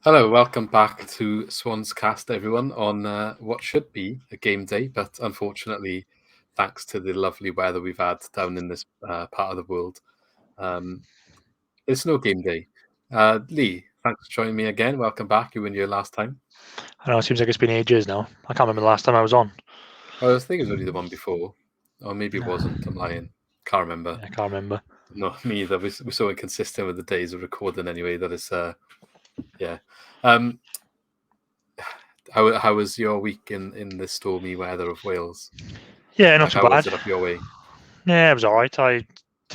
Hello, welcome back to SwansCast, everyone, on what should be a game day, but unfortunately, thanks to the lovely weather we've had down in this part of the world, um, it's no game day. Lee, thanks for joining me again. Welcome back. You were here last time. I know it seems like it's been ages now. I can't remember the last time I was on. I was thinking it was only the one before, or maybe it wasn't. I'm lying. Can't remember. I can't remember. No, me either. We're so inconsistent with the days of recording anyway that it's, yeah. Um, how was your week in the stormy weather of Wales? Yeah, not Like, too how bad. was it up your way? Yeah, it was all right. To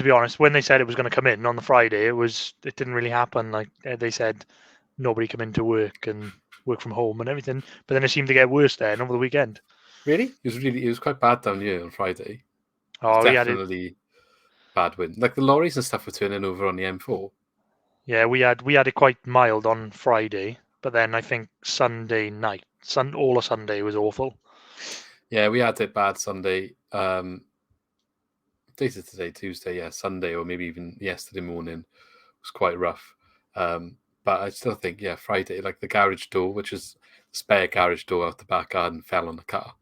be honest, when they said it was going to come in on the Friday, it didn't really happen. Like they said, nobody come into work and work from home and everything. But then it seemed to get worse then over the weekend. Really? It was quite bad down here on Friday. Oh, we had it. Definitely bad wind. Like the lorries and stuff were turning over on the M4. Yeah, we had it quite mild on Friday, but then I think Sunday night, all of Sunday was awful. Yeah, we had it bad Sunday. Days of today, Tuesday, yeah, Sunday, or maybe even yesterday morning was quite rough. But I still think, yeah, Friday, like the garage door, which is the spare garage door out the back garden, fell on the car.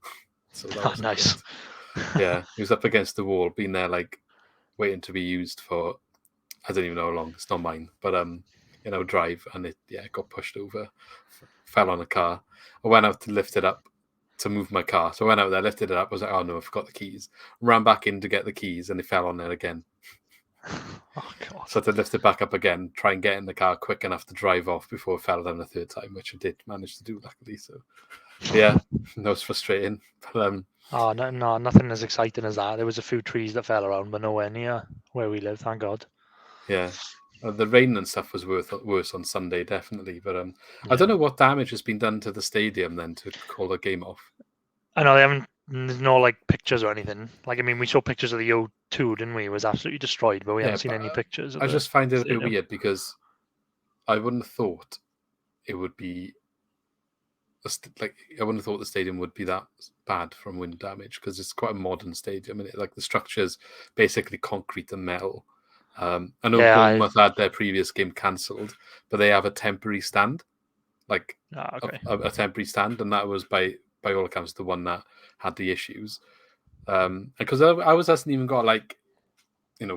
So that Oh, wasn't nice. great. Yeah, he was up against the wall, been there like waiting to be used for I don't even know how long. It's not mine, but drive, and it got pushed over, fell on a car. I went out to lift it up to move my car. So I went out there, lifted it up. I was like, oh no, I forgot the keys. Ran back in to get the keys, and it fell on there again. Oh God. So I had to lift it back up again, try and get in the car quick enough to drive off before it fell down the third time, which I did manage to do luckily. So yeah, that was frustrating. But Oh no, nothing as exciting as that. There was a few trees that fell around, but nowhere near where we live. Thank God. yeah. The rain and stuff was worse on Sunday, definitely. But I Yeah. don't know what damage has been done to the stadium then to call the game off. I know they haven't. There's no like pictures or anything. Like I mean, we saw pictures of the O2, didn't we? It was absolutely destroyed, but we Yeah, haven't seen but any pictures of I the just find it a bit stadium. weird because I wouldn't have thought it would be like I wouldn't have thought the stadium would be that bad from wind damage because it's quite a modern stadium and like the structure's basically concrete and metal. I know Yeah. Bournemouth had their previous game cancelled, but they have a temporary stand, like Okay. a temporary stand, and that was by all accounts the one that had the issues. Because ours hasn't even got like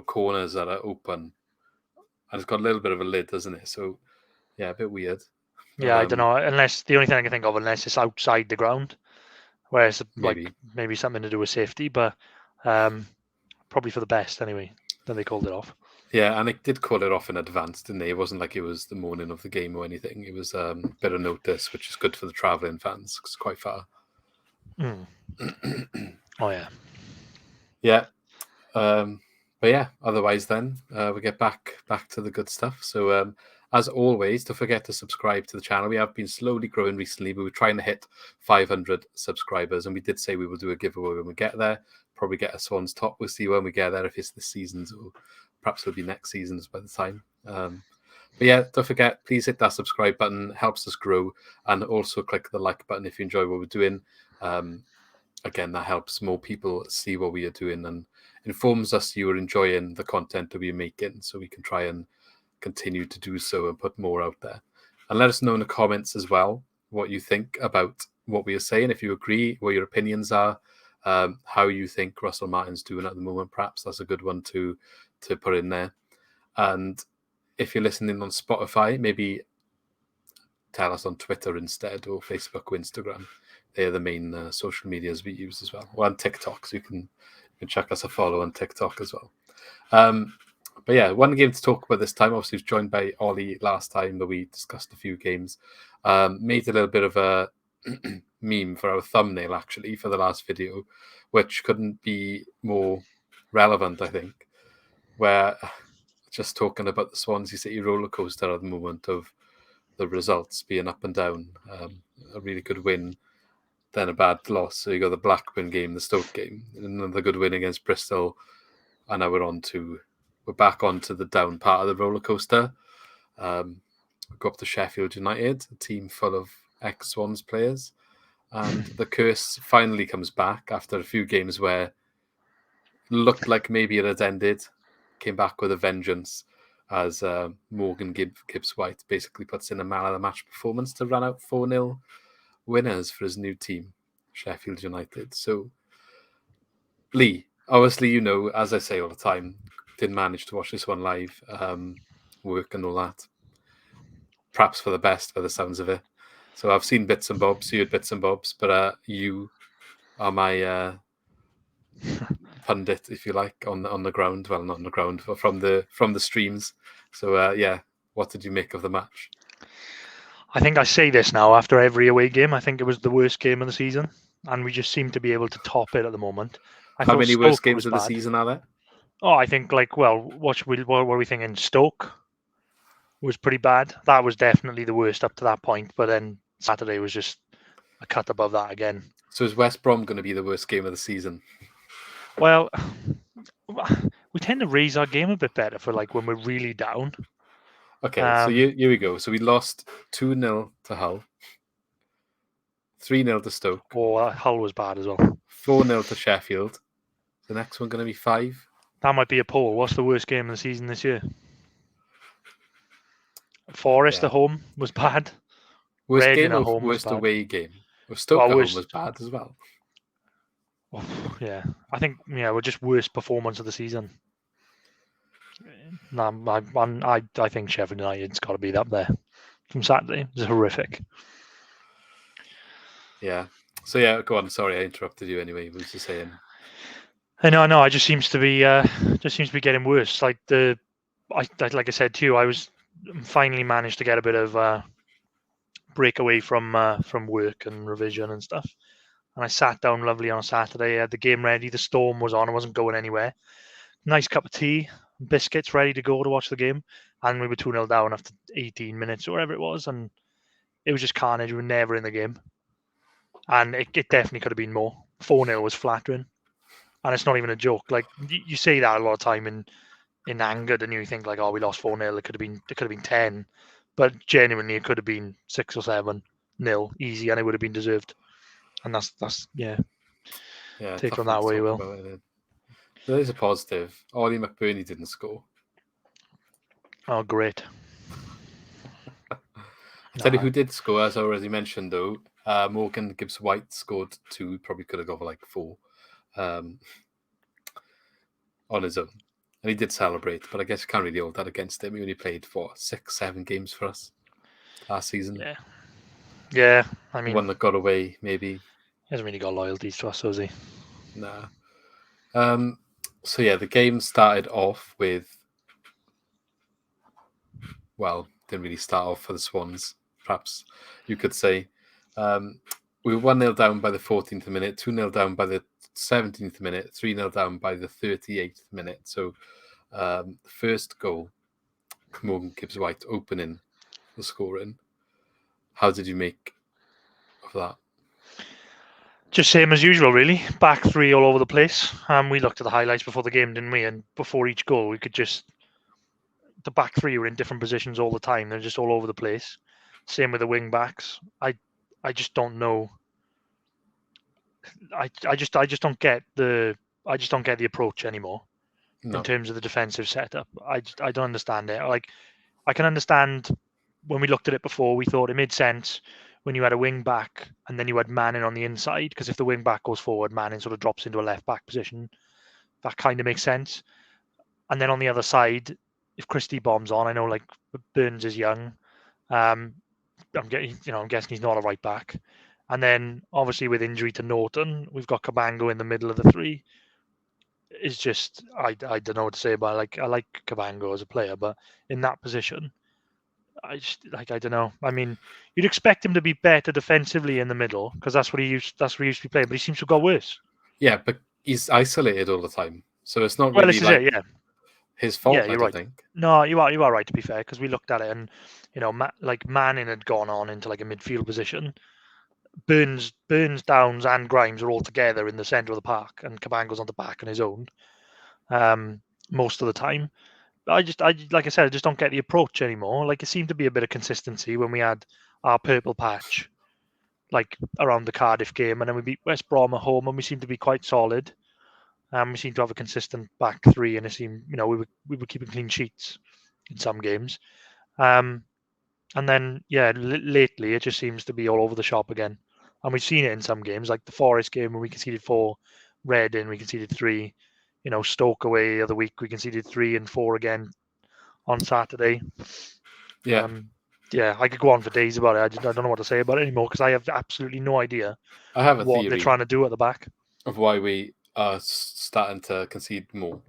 corners that are open, and it's got a little bit of a lid, doesn't it? So yeah, a bit weird. But Yeah, I don't know. Unless the only thing I can think of, unless it's outside the ground, where it's like maybe. maybe something to do with safety, but probably for the best anyway. Then they called it off. Yeah, and it did call it off in advance, didn't they? It wasn't like it was the morning of the game or anything. It was a bit of notice, which is good for the travelling fans because it's quite far. Mm. Oh yeah. Yeah. But yeah, otherwise then we get back to the good stuff. So as always, don't forget to subscribe to the channel. We have been slowly growing recently, but we're trying to hit 500 subscribers, and we did say we will do a giveaway when we get there. Probably get a Swans top. We'll see when we get there if it's this season's or perhaps it'll be next season's by the time. But yeah, don't forget, please hit that subscribe button. It helps us grow, and also click the like button if you enjoy what we're doing. Again, that helps more people see what we are doing and informs us you are enjoying the content that we're making, so we can try and continue to do so and put more out there. And let us know in the comments as well what you think about what we are saying, if you agree, what your opinions are, how you think Russell Martin's doing at the moment. Perhaps that's a good one to put in there. And if you're listening on Spotify, maybe tell us on Twitter instead, or Facebook or Instagram. They're the main social medias we use as well. Or on TikTok, so you can check us a follow on TikTok as well. But yeah, one game to talk about this time. Obviously, was joined by Ollie last time, but we discussed a few games. Made a little bit of a meme for our thumbnail, actually, for the last video, which couldn't be more relevant, I think, where just talking about the Swansea City roller coaster at the moment of the results being up and down. A really good win, then a bad loss. So you got the Blackburn game, the Stoke game, another good win against Bristol, and now we're back onto the down part of the roller coaster. We go up to Sheffield United, a team full of ex-Swans players, and the curse finally comes back after a few games where it looked like maybe it had ended, came back with a vengeance, as Morgan Gibbs-White basically puts in a man of the match performance to run out 4-0 winners for his new team, Sheffield United. So, Lee, obviously, you know, as I say all the time, didn't manage to watch this one live, work and all that. Perhaps for the best, by the sounds of it. So I've seen bits and bobs, you had bits and bobs, but you are my pundit, if you like, on the ground. Well, not on the ground, but from the streams. So yeah, what did you make of the match? I think I say this now after every away game. I think it was the worst game of the season, and we just seem to be able to top it at the moment. How many worst games of the season are there? Oh, I think what were we thinking? Stoke was pretty bad. That was definitely the worst up to that point. But then Saturday was just a cut above that again. So is West Brom going to be the worst game of the season? Well, we tend to raise our game a bit better for like when we're really down. Okay, so here we go. So we lost 2-0 to Hull, 3-0 to Stoke. Oh, Hull was bad as well. 4-0 to Sheffield. The next one going to be 5. That might be a poll. What's the worst game of the season this year? Forest at home was bad. Worst Reading game at or home worst was bad. away game? Well, Stoke at home was bad as well. Yeah, I think we're just worst performance of the season. No, I think Sheffield United's got to be up there from Saturday. It's horrific. Yeah. So yeah, go on. Sorry, I interrupted you. Anyway, what was you saying? No. It just seems to be getting worse. Like I said to you, I was finally managed to get a bit of break away from work and revision and stuff. And I sat down lovely on a Saturday. I had the game ready. The storm was on. I wasn't going anywhere. Nice cup of tea, biscuits ready to go to watch the game. And we were 2-0 down after 18 minutes or whatever it was. And it was just carnage. We were never in the game. And it definitely could have been more. 4-0 was flattering. And it's not even a joke. Like, you say that a lot of time in anger, and you think like, oh, we lost 4-0. It could have been 10. But genuinely, it could have been 6 or 7-0 easy, and it would have been deserved. And that's take from that way, Will. There is a positive. Ollie McBurney didn't score. Oh, great. I tell you who did score, as I already mentioned, though. Morgan Gibbs-White scored 2. Probably could have gone for like 4 on his own. And he did celebrate, but I guess you can't really hold that against him. He only played for 6-7 games for us last season. Yeah. I mean, one that got away, maybe. He hasn't really got loyalties to us, has he? Nah. So yeah, the game started off with, well, didn't really start off for the Swans, perhaps you could say. We were 1-0 down by the 14th minute, 2-0 down by the 17th minute, 3-0 down by the 38th minute. So the first goal, Morgan Gibbs-White opening the scoring. How did you make of that? Just same as usual, really. Back 3 all over the place. We looked at the highlights before the game, didn't we? And before each goal, we could just... The back 3 were in different positions all the time. They're just all over the place. Same with the wing backs. I just don't know. I just don't get the approach anymore in terms of the defensive setup. I don't understand it. Like, I can understand when we looked at it before, we thought it made sense when you had a wing back and then you had Manning on the inside, because if the wing back goes forward, Manning sort of drops into a left back position. That kind of makes sense. And then on the other side, if Christie bombs on, I know like Burns is young. I'm guessing he's not a right back. And then obviously with injury to Norton, we've got Cabango in the middle of the 3. It's just I don't know what to say about it. I like Cabango as a player, but in that position, I don't know. I mean, you'd expect him to be better defensively in the middle because that's what he used to be playing, but he seems to have got worse. Yeah, but he's isolated all the time, so it's not really his fault. Yeah, you're right. Think. No, you are right, to be fair, because we looked at it and Manning had gone on into like a midfield position. Burns, Downs, and Grimes are all together in the centre of the park, and Cabango's on the back on his own most of the time. I like I said, I just don't get the approach anymore. Like, it seemed to be a bit of consistency when we had our purple patch, like around the Cardiff game, and then we beat West Brom at home, and we seemed to be quite solid. We seemed to have a consistent back 3, and it seemed, we were keeping clean sheets. in some games. And then, lately it just seems to be all over the shop again. And we've seen it in some games, like the Forest game when we conceded 4, Reading we conceded 3, Stoke away the other week we conceded 3 and 4 again on Saturday. Yeah. I could go on for days about it. I don't know what to say about it anymore because I have absolutely no idea I have a what they're theory trying to do at the back. of why we are starting to concede more.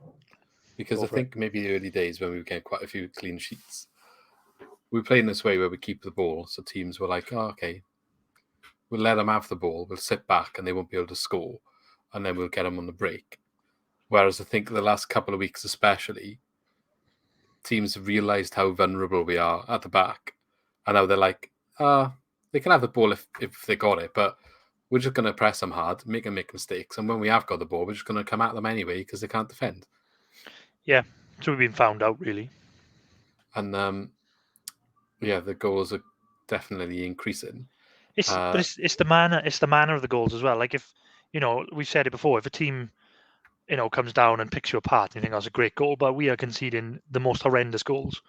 Because Go I for it. think maybe the early days when we were getting quite a few clean sheets, we were playing this way where we keep the ball. So teams were like, oh, okay, we'll let them have the ball. We'll sit back and they won't be able to score. And then we'll get them on the break. Whereas I think the last couple of weeks especially, teams have realised how vulnerable we are at the back. And now they're like, they can have the ball if they got it, but we're just going to press them hard, make them make mistakes. And when we have got the ball, we're just going to come at them anyway because they can't defend. Yeah, so we've been found out, really. And the goals are definitely increasing. But it's the manner of the goals as well. Like if we've said it before, if a team comes down and picks you apart, and you think that's a great goal, but we are conceding the most horrendous goals.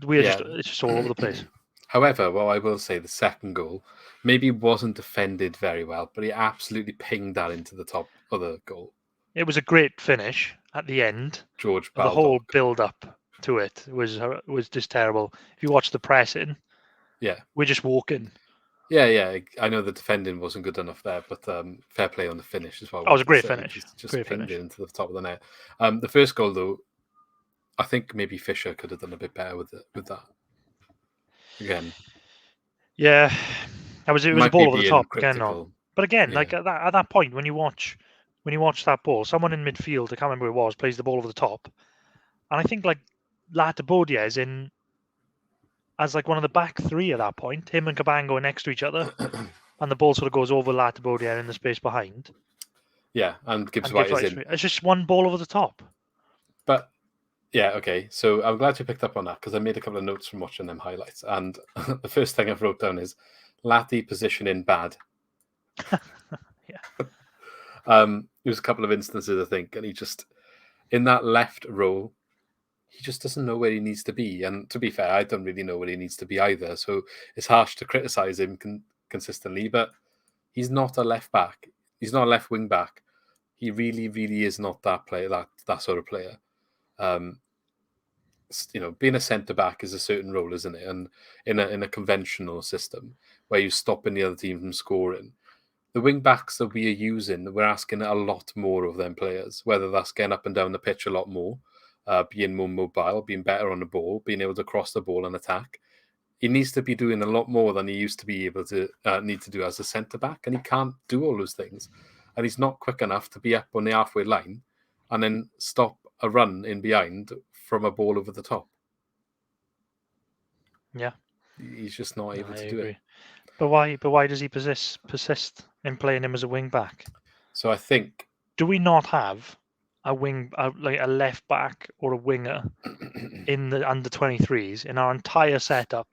It's just all over the place. However, what I will say, the second goal maybe wasn't defended very well, but he absolutely pinged that into the top of the goal. It was a great finish at the end. George But the whole build-up to it was just terrible. If you watch the pressing, we're just walking. Yeah. I know the defending wasn't good enough there, but fair play on the finish as well. It was a great finish. Just pinged it into the top of the net. The first goal, though, I think maybe Fisher could have done a bit better with that. Again. Yeah, it was a ball over the top again. But again, like at that point, when you watch that ball, someone in midfield, I can't remember who it was, plays the ball over the top, and I think like Latibodia is in as like one of the back three at that point. Him and Cabango are next to each other, and the ball sort of goes over Latibodia in the space behind. Yeah, and Gibbs White is in. It's just one ball over the top. But yeah, okay. So I'm glad you picked up on that because I made a couple of notes from watching them highlights, and the first thing I've wrote down is Lati positioning bad. Yeah. There was a couple of instances, I think, and he just in that left row, he just doesn't know where he needs to be. And to be fair, I don't really know where he needs to be either. So it's harsh to criticize him consistently, but he's not a left back. He's not a left wing back. He really, really is not that player. That sort of player. Being a centre back is a certain role, isn't it? And in a conventional system where you're stopping the other team from scoring, the wing backs that we are using, we're asking a lot more of them players. Whether that's getting up and down the pitch a lot more, being more mobile, being better on the ball, being able to cross the ball and attack. He needs to be doing a lot more than he used to be able to need to do as a centre back, and he can't do all those things. And he's not quick enough to be up on the halfway line and then stop a run in behind from a ball over the top. Yeah, he's just not able to do it. But why does he persist in playing him as a wing back? So I think, do we not have a left back or a winger in the under 23s in our entire setup?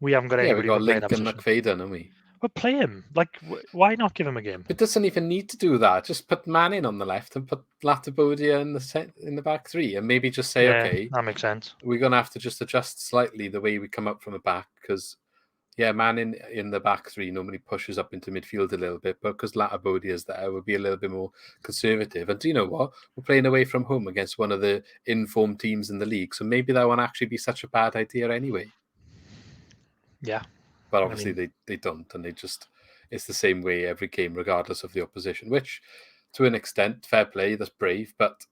We haven't got anybody. Yeah, we got Lincoln McFadden, haven't we? Well, play him. Like, why not give him a game? It doesn't even need to do that. Just put Manning on the left and put Latibodia in the back three, and maybe just say, okay, that makes sense. We're gonna have to just adjust slightly the way we come up from the back because, Manning in the back three normally pushes up into midfield a little bit, but because Latibodia is there, we'll be a little bit more conservative. And do you know what? We're playing away from home against one of the informed teams in the league, so maybe that won't actually be such a bad idea anyway. Yeah. But obviously they don't, and it's the same way every game, regardless of the opposition, which to an extent, fair play, that's brave, but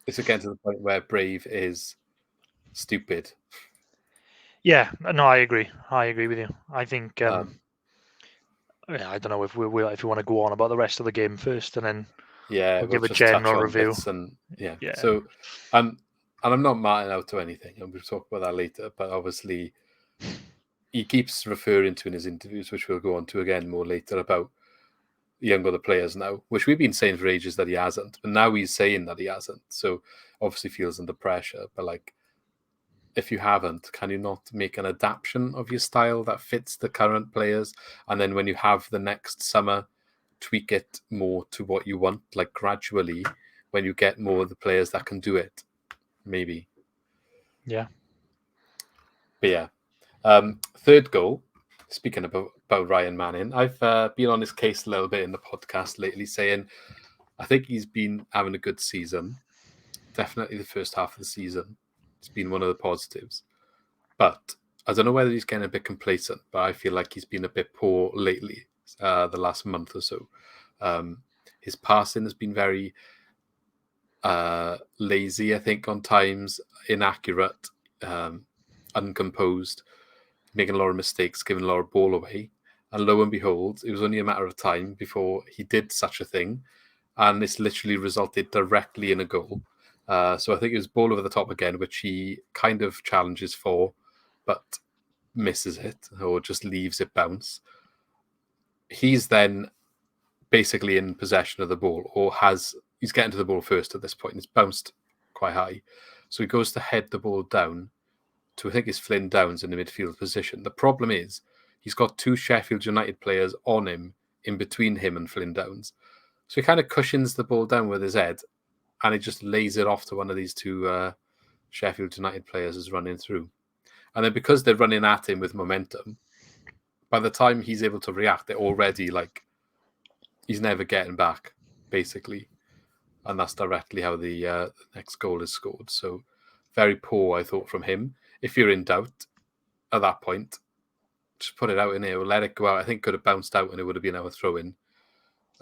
it's again to the point where brave is stupid. Yeah, no, I agree. I agree with you. I think, I don't know if we want to go on about the rest of the game first and then we'll give a general review. So, and I'm not marking out to anything, and we'll talk about that later, but obviously he keeps referring to in his interviews, which we'll go on to again more later, about young other players now, which we've been saying for ages that he hasn't, but now he's saying that he hasn't. So obviously feels under pressure. But if you haven't, can you not make an adaptation of your style that fits the current players? And then when you have the next summer, tweak it more to what you want, gradually, when you get more of the players that can do it. maybe. Yeah. But yeah. Third goal, speaking about Ryan Manning, I've been on his case a little bit in the podcast lately, saying I think he's been having a good season. Definitely the first half of the season. It's been one of the positives. But I don't know whether he's getting a bit complacent, but I feel like he's been a bit poor lately, the last month or so. His passing has been very lazy, I think, on times, inaccurate, uncomposed, making a lot of mistakes, giving a lot of ball away. And lo and behold, it was only a matter of time before he did such a thing. And it's literally resulted directly in a goal. So I think it was ball over the top again, which he kind of challenges for, but misses it or just leaves it bounce. He's then basically in possession of the ball, or he's getting to the ball first at this point. It's bounced quite high. So he goes to head the ball down to, I think it's Flynn Downs in the midfield position. The problem is he's got two Sheffield United players on him, in between him and Flynn Downs. So he kind of cushions the ball down with his head, and he just lays it off to one of these two Sheffield United players as running through. And then because they're running at him with momentum, by the time he's able to react, they're already like, he's never getting back, basically. And that's directly how the next goal is scored. So very poor, I thought, from him. If you're in doubt at that point, just put it out in here or let it go out. I think it could have bounced out and it would have been our throw-in.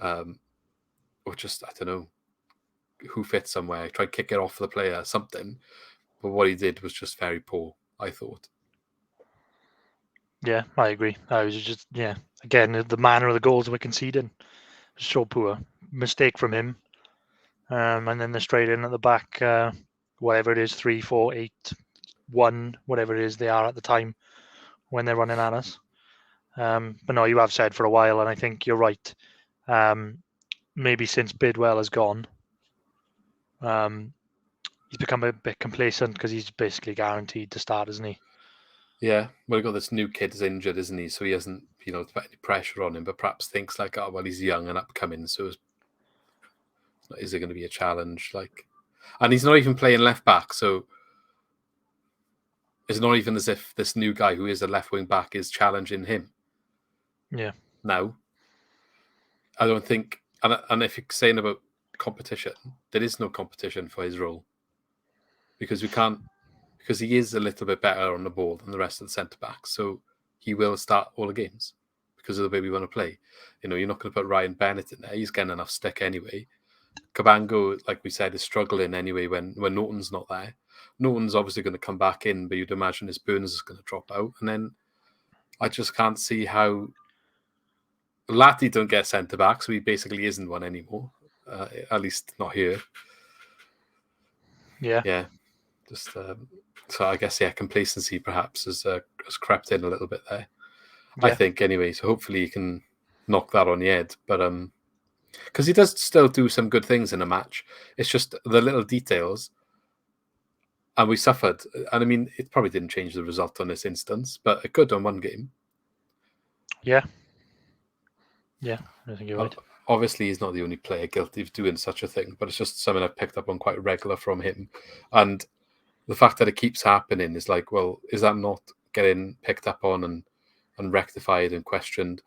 Or just, I don't know, who fits somewhere, try and kick it off the player, something. But what he did was just very poor, I thought. Yeah, I agree. I was just, again, the manner of the goals we're conceding is so poor. Mistake from him. And then they're straight in at the back, whatever it is, 3, 4, 8, 1, whatever it is they are at the time when they're running at us. But no, you have said for a while, and I think you're right. Maybe since Bidwell has gone, he's become a bit complacent because he's basically guaranteed to start, isn't he? Yeah, well, we've got this new kid who's injured, isn't he? So he hasn't, put any pressure on him, but perhaps thinks like, oh, well, he's young and upcoming, so is it going to be a challenge? And he's not even playing left back, so it's not even as if this new guy who is a left wing back is challenging him. Yeah. No, I don't think. And if you're saying about competition, there is no competition for his role because he is a little bit better on the ball than the rest of the centre backs. So he will start all the games because of the way we want to play. You're not going to put Ryan Bennett in there. He's getting enough stick anyway. Cabango, like we said, is struggling anyway when Norton's not there. Norton's obviously going to come back in, but you'd imagine his Burns is going to drop out. And then I just can't see how Lati don't get centre back, so he basically isn't one anymore. At least not here. Yeah. Yeah. Just so I guess complacency perhaps has crept in a little bit there. Yeah. I think anyway. So hopefully he can knock that on the head. But because he does still do some good things in a match. It's just the little details. And we suffered. And I mean, it probably didn't change the result on this instance, but it could on one game. Yeah. Yeah, I think you're right. Obviously, he's not the only player guilty of doing such a thing, but it's just something I've picked up on quite regular from him. And the fact that it keeps happening is like, well, is that not getting picked up on and rectified and questioned?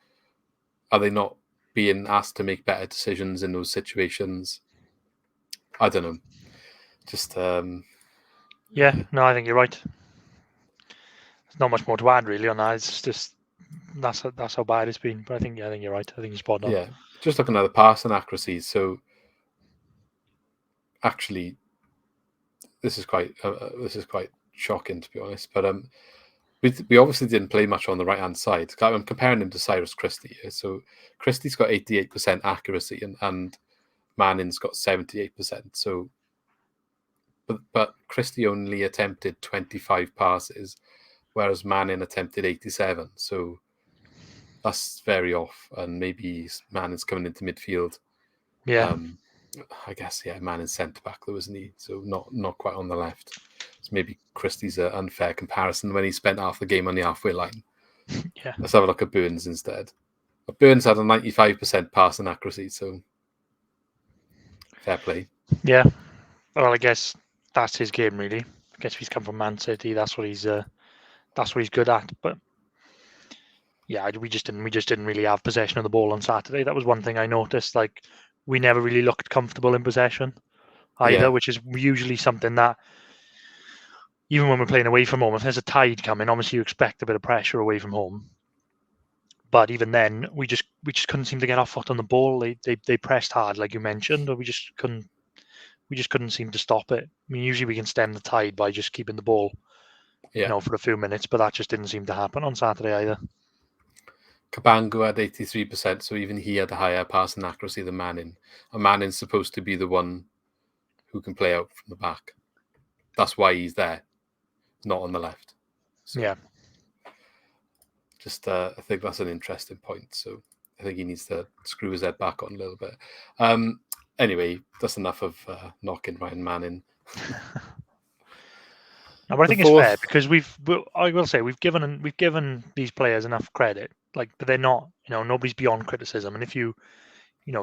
Are they not being asked to make better decisions in those situations? I don't know. Just yeah, no, I think you're right. There's not much more to add really on that. It's just that's how bad it's been. But I think you're right. I think you're spot on. Yeah, just looking at the passing accuracy. So actually, this is quite shocking to be honest. But we obviously didn't play much on the right hand side. I'm comparing him to Cyrus Christie here. So Christie's got 88% accuracy and Manning's got 78%. So, but Christie only attempted 25 passes, whereas Manning attempted 87. So that's very off. And maybe Manning's coming into midfield. Yeah. I guess Manning's centre back though, isn't he? So not quite on the left. So maybe Christie's an unfair comparison when he spent half the game on the halfway line. Yeah. Let's have a look at Burns instead. But Burns had a 95% passing accuracy, so fair play. Yeah. Well, I guess that's his game, really. I guess if he's come from Man City, that's what he's good at. But yeah, we just didn't really have possession of the ball on Saturday. That was one thing I noticed. Like, we never really looked comfortable in possession either, which is usually something that, even when we're playing away from home, if there's a tide coming, obviously you expect a bit of pressure away from home. But even then, we just couldn't seem to get our foot on the ball. They pressed hard, like you mentioned, but we just couldn't seem to stop it. I mean, usually we can stem the tide by just keeping the ball, for a few minutes, but that just didn't seem to happen on Saturday either. Cabango had 83%, so even he had a higher passing accuracy than Manning. And Manning's supposed to be the one who can play out from the back. That's why he's there, not on the left. So, yeah. Just, I think that's an interesting point. So I think he needs to screw his head back on a little bit. Anyway, that's enough of knocking Ryan Manning. No, but I think it's fair because I will say we've given these players enough credit. Like, but they're not, nobody's beyond criticism. And if you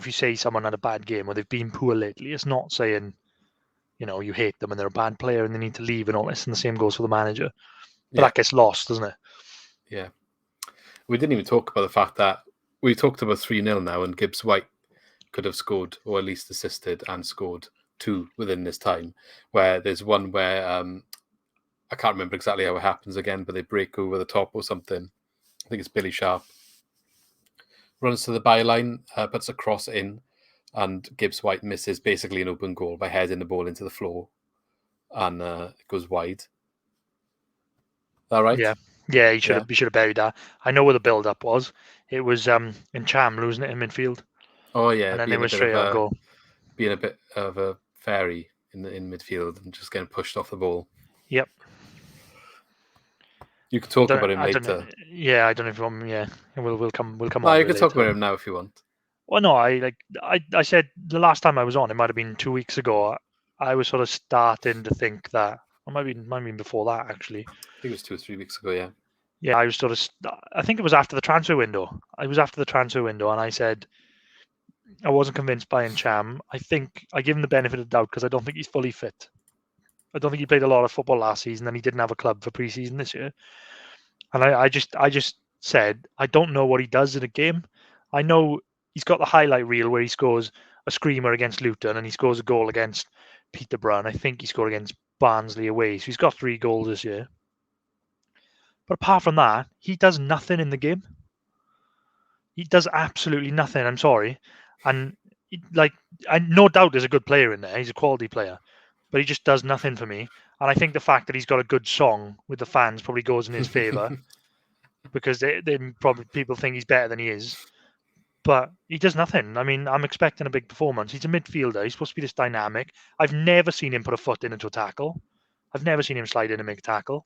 say someone had a bad game or they've been poor lately, it's not saying, you hate them and they're a bad player and they need to leave and all this. And the same goes for the manager. But that gets lost, doesn't it? Yeah. We didn't even talk about the fact that we talked about 3-0 now, and Gibbs White could have scored, or at least assisted and scored 2 within this time. Where there's one where I can't remember exactly how it happens again, but they break over the top or something. I think it's Billy Sharp. Runs to the byline, puts a cross in, and Gibbs White misses basically an open goal by heading the ball into the floor, and it goes wide. Is that right? Yeah, he should have buried that. I know where the build-up was. It was in Cham losing it in midfield. Oh yeah, and then they were straight on goal. Being a bit of a fairy in midfield and just getting pushed off the ball. Yep. You can talk about him later. I don't know if we'll come on. No, you can talk about him now if you want. Well, no, I said the last time I was on, it might have been 2 weeks ago. I was sort of starting to think that, or might have been before that actually. I think it was 2 or 3 weeks ago. Yeah. Yeah, I was I think it was after the transfer window. I was after the transfer window, and I said I wasn't convinced by Cham. I think I give him the benefit of the doubt because I don't think he's fully fit. I don't think he played a lot of football last season, and he didn't have a club for pre-season this year. And I just said I don't know what he does in a game. I know he's got the highlight reel where he scores a screamer against Luton and he scores a goal against Peterborough. And I think he scored against Barnsley away. So he's got 3 goals this year. But apart from that, he does nothing in the game. He does absolutely nothing. I'm sorry. And I no doubt there's a good player in there. He's a quality player. But he just does nothing for me. And I think the fact that he's got a good song with the fans probably goes in his favour. Because they probably people think he's better than he is. But he does nothing. I mean, I'm expecting a big performance. He's a midfielder. He's supposed to be this dynamic. I've never seen him put a foot into a tackle. I've never seen him slide in and make a tackle.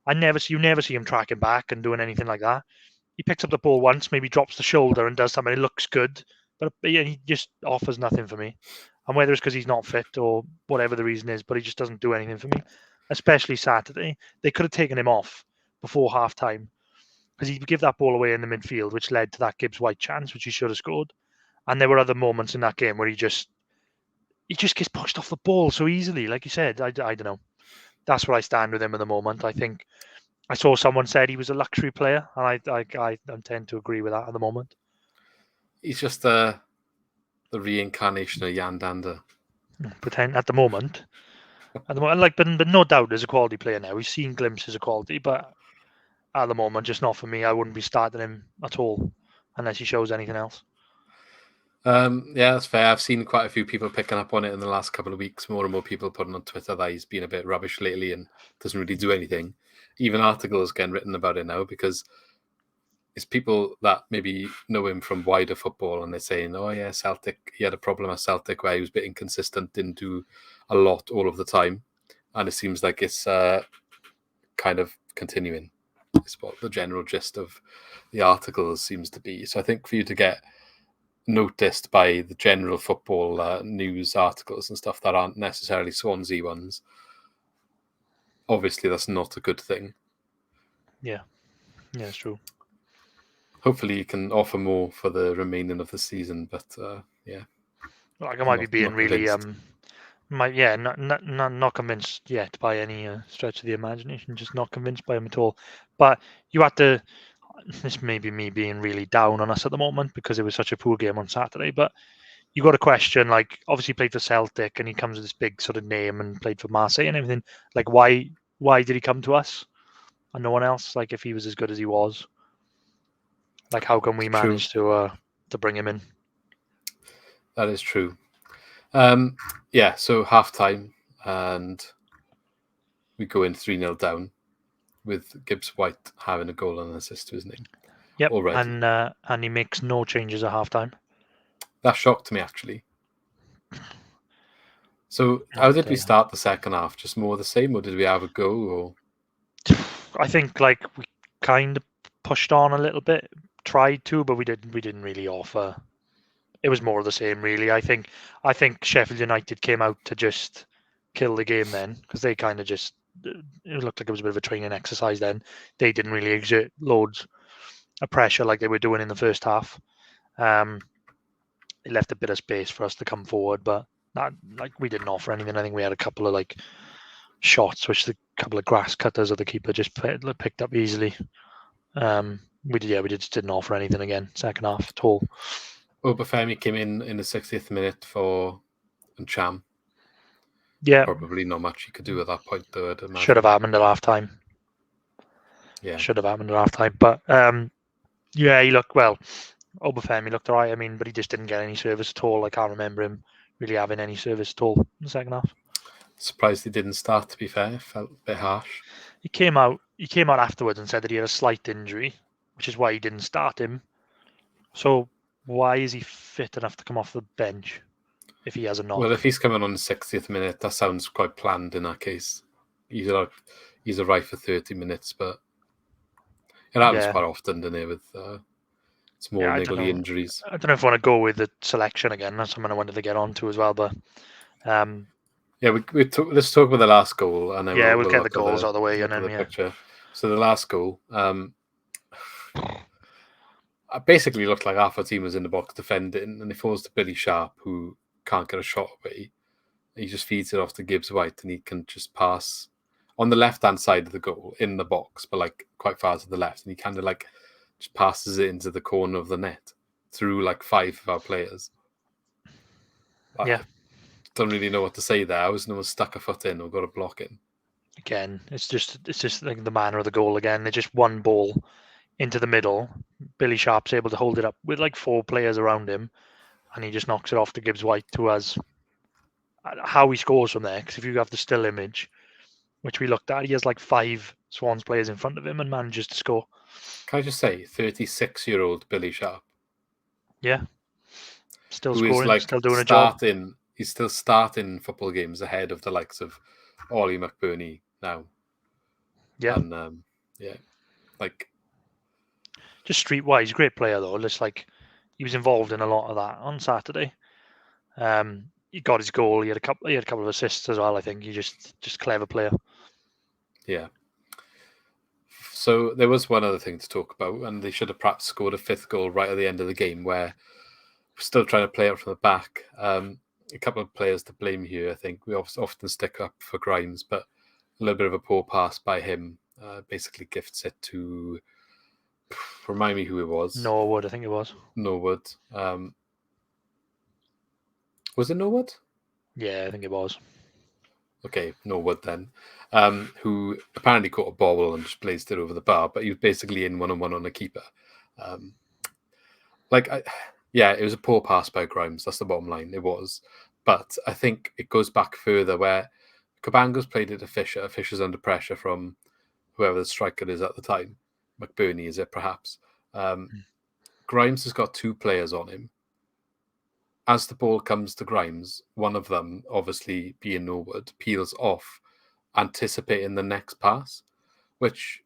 You never see him tracking back and doing anything like that. He picks up the ball once, maybe drops the shoulder and does something. It looks good, but he just offers nothing for me. And whether it's because he's not fit or whatever the reason is, but he just doesn't do anything for me. Especially Saturday, they could have taken him off before half time because he'd give that ball away in the midfield, which led to that Gibbs White chance, which he should have scored. And there were other moments in that game where he just gets pushed off the ball so easily. Like you said, I don't know. That's where I stand with him at the moment. I think I saw someone said he was a luxury player, and I tend to agree with that at the moment. He's just the reincarnation of Jan Dander. Pretend at the moment, but no doubt there's a quality player now. We've seen glimpses of quality, but at the moment, just not for me. I wouldn't be starting him at all unless he shows anything else. Yeah, that's fair. I've seen quite a few people picking up on it in the last couple of weeks. More and more people putting on Twitter that he's been a bit rubbish lately and doesn't really do anything. Even articles getting written about it now because it's people that maybe know him from wider football and they're saying, oh yeah, Celtic, he had a problem at Celtic where he was a bit inconsistent, didn't do a lot all of the time. And it seems like it's kind of continuing. It's what the general gist of the articles seems to be. So I think for you to get noticed by the general football news articles and stuff that aren't necessarily Swansea ones, obviously that's not a good thing. Yeah, it's true. Hopefully you can offer more for the remaining of the season, but yeah. Like I might be being really Not convinced yet by any stretch of the imagination. Just not convinced by him at all. But you had to. This may be me being really down on us at the moment because it was such a poor game on Saturday. But you got a question, like, obviously played for Celtic and he comes with this big sort of name and played for Marseille and everything. Like, why did he come to us and no one else? Like, if he was as good as he was, like, how can we manage to bring him in? That is true. So half time and we go in 3-0 down with Gibbs White having a goal and an assist to his name. Yep, already. And he makes no changes at half time. That shocked me, actually. So how did we start the second half? Just more the same, or did we have a go? Or I think like we kind of pushed on a little bit, tried to, but we didn't really offer. It was more of the same, really. I think Sheffield United came out to just kill the game then, because they kind of just, it looked like it was a bit of a training exercise then. They didn't really exert loads of pressure like they were doing in the first half. It left a bit of space for us to come forward, but not like we didn't offer anything. I think we had a couple of like shots, which the couple of grass cutters of the keeper just picked up easily. We just didn't offer anything again second half at all. Obafemi came in the 60th minute for Cham. Yeah, probably not much you could do at that point, though. I'd imagine. Should have happened at half time. Yeah, should have happened at half time. But he looked well. Obafemi looked alright. I mean, but he just didn't get any service at all. I can't remember him really having any service at all in the second half. Surprised he didn't start, to be fair. Felt a bit harsh. He came out afterwards and said that he had a slight injury, which is why he didn't start him. So why is he fit enough to come off the bench if he has a knock? Well, if he's coming on the 60th minute, that sounds quite planned in that case. He's right for 30 minutes, but it happens quite often, doesn't it, with small niggly injuries. I don't know if I want to go with the selection again. That's something I wanted to get onto as well, but let's talk about the last goal, and then we'll get the goals out of the way, and then the picture. So the last goal, basically looked like half our team was in the box defending, and it falls to Billy Sharp, who can't get a shot away. He just feeds it off to Gibbs White, and he can just pass on the left-hand side of the goal in the box, but like quite far to the left, and he kind of like just passes it into the corner of the net through like 5 of our players. Yeah. Don't really know what to say there. I was no one stuck a foot in or got a block in. Again, it's just like the manner of the goal again. They just one ball into the middle. Billy Sharp's able to hold it up with like 4 players around him, and he just knocks it off to Gibbs White, who has how he scores from there. Because if you have the still image, which we looked at, he has like 5 Swans players in front of him and manages to score. Can I just say, 36-year-old Billy Sharp? Yeah. Still scoring, still doing a job. He's still starting football games ahead of the likes of Ollie McBurney now. Yeah. And, just streetwise, great player though. Just like he was involved in a lot of that on Saturday. He got his goal. He had a couple of assists as well. I think he just clever player. Yeah. So there was one other thing to talk about, and they should have perhaps scored a 5th goal right at the end of the game, where we're still trying to play out from the back. A couple of players to blame here. I think we often stick up for Grimes, but a little bit of a poor pass by him basically gifts it to. Remind me who it was. Norwood, I think it was. Norwood. Was it Norwood? Yeah, I think it was. Okay, Norwood then. Who apparently caught a bobble and just blazed it over the bar, but he was basically in 1-on-1 on a keeper. It was a poor pass by Grimes. That's the bottom line. It was. But I think it goes back further where Cabanga's played it to Fisher. Fisher's under pressure from whoever the striker is at the time. McBurney, is it perhaps? Grimes has got 2 players on him. As the ball comes to Grimes, one of them, obviously being Norwood, peels off, anticipating the next pass, which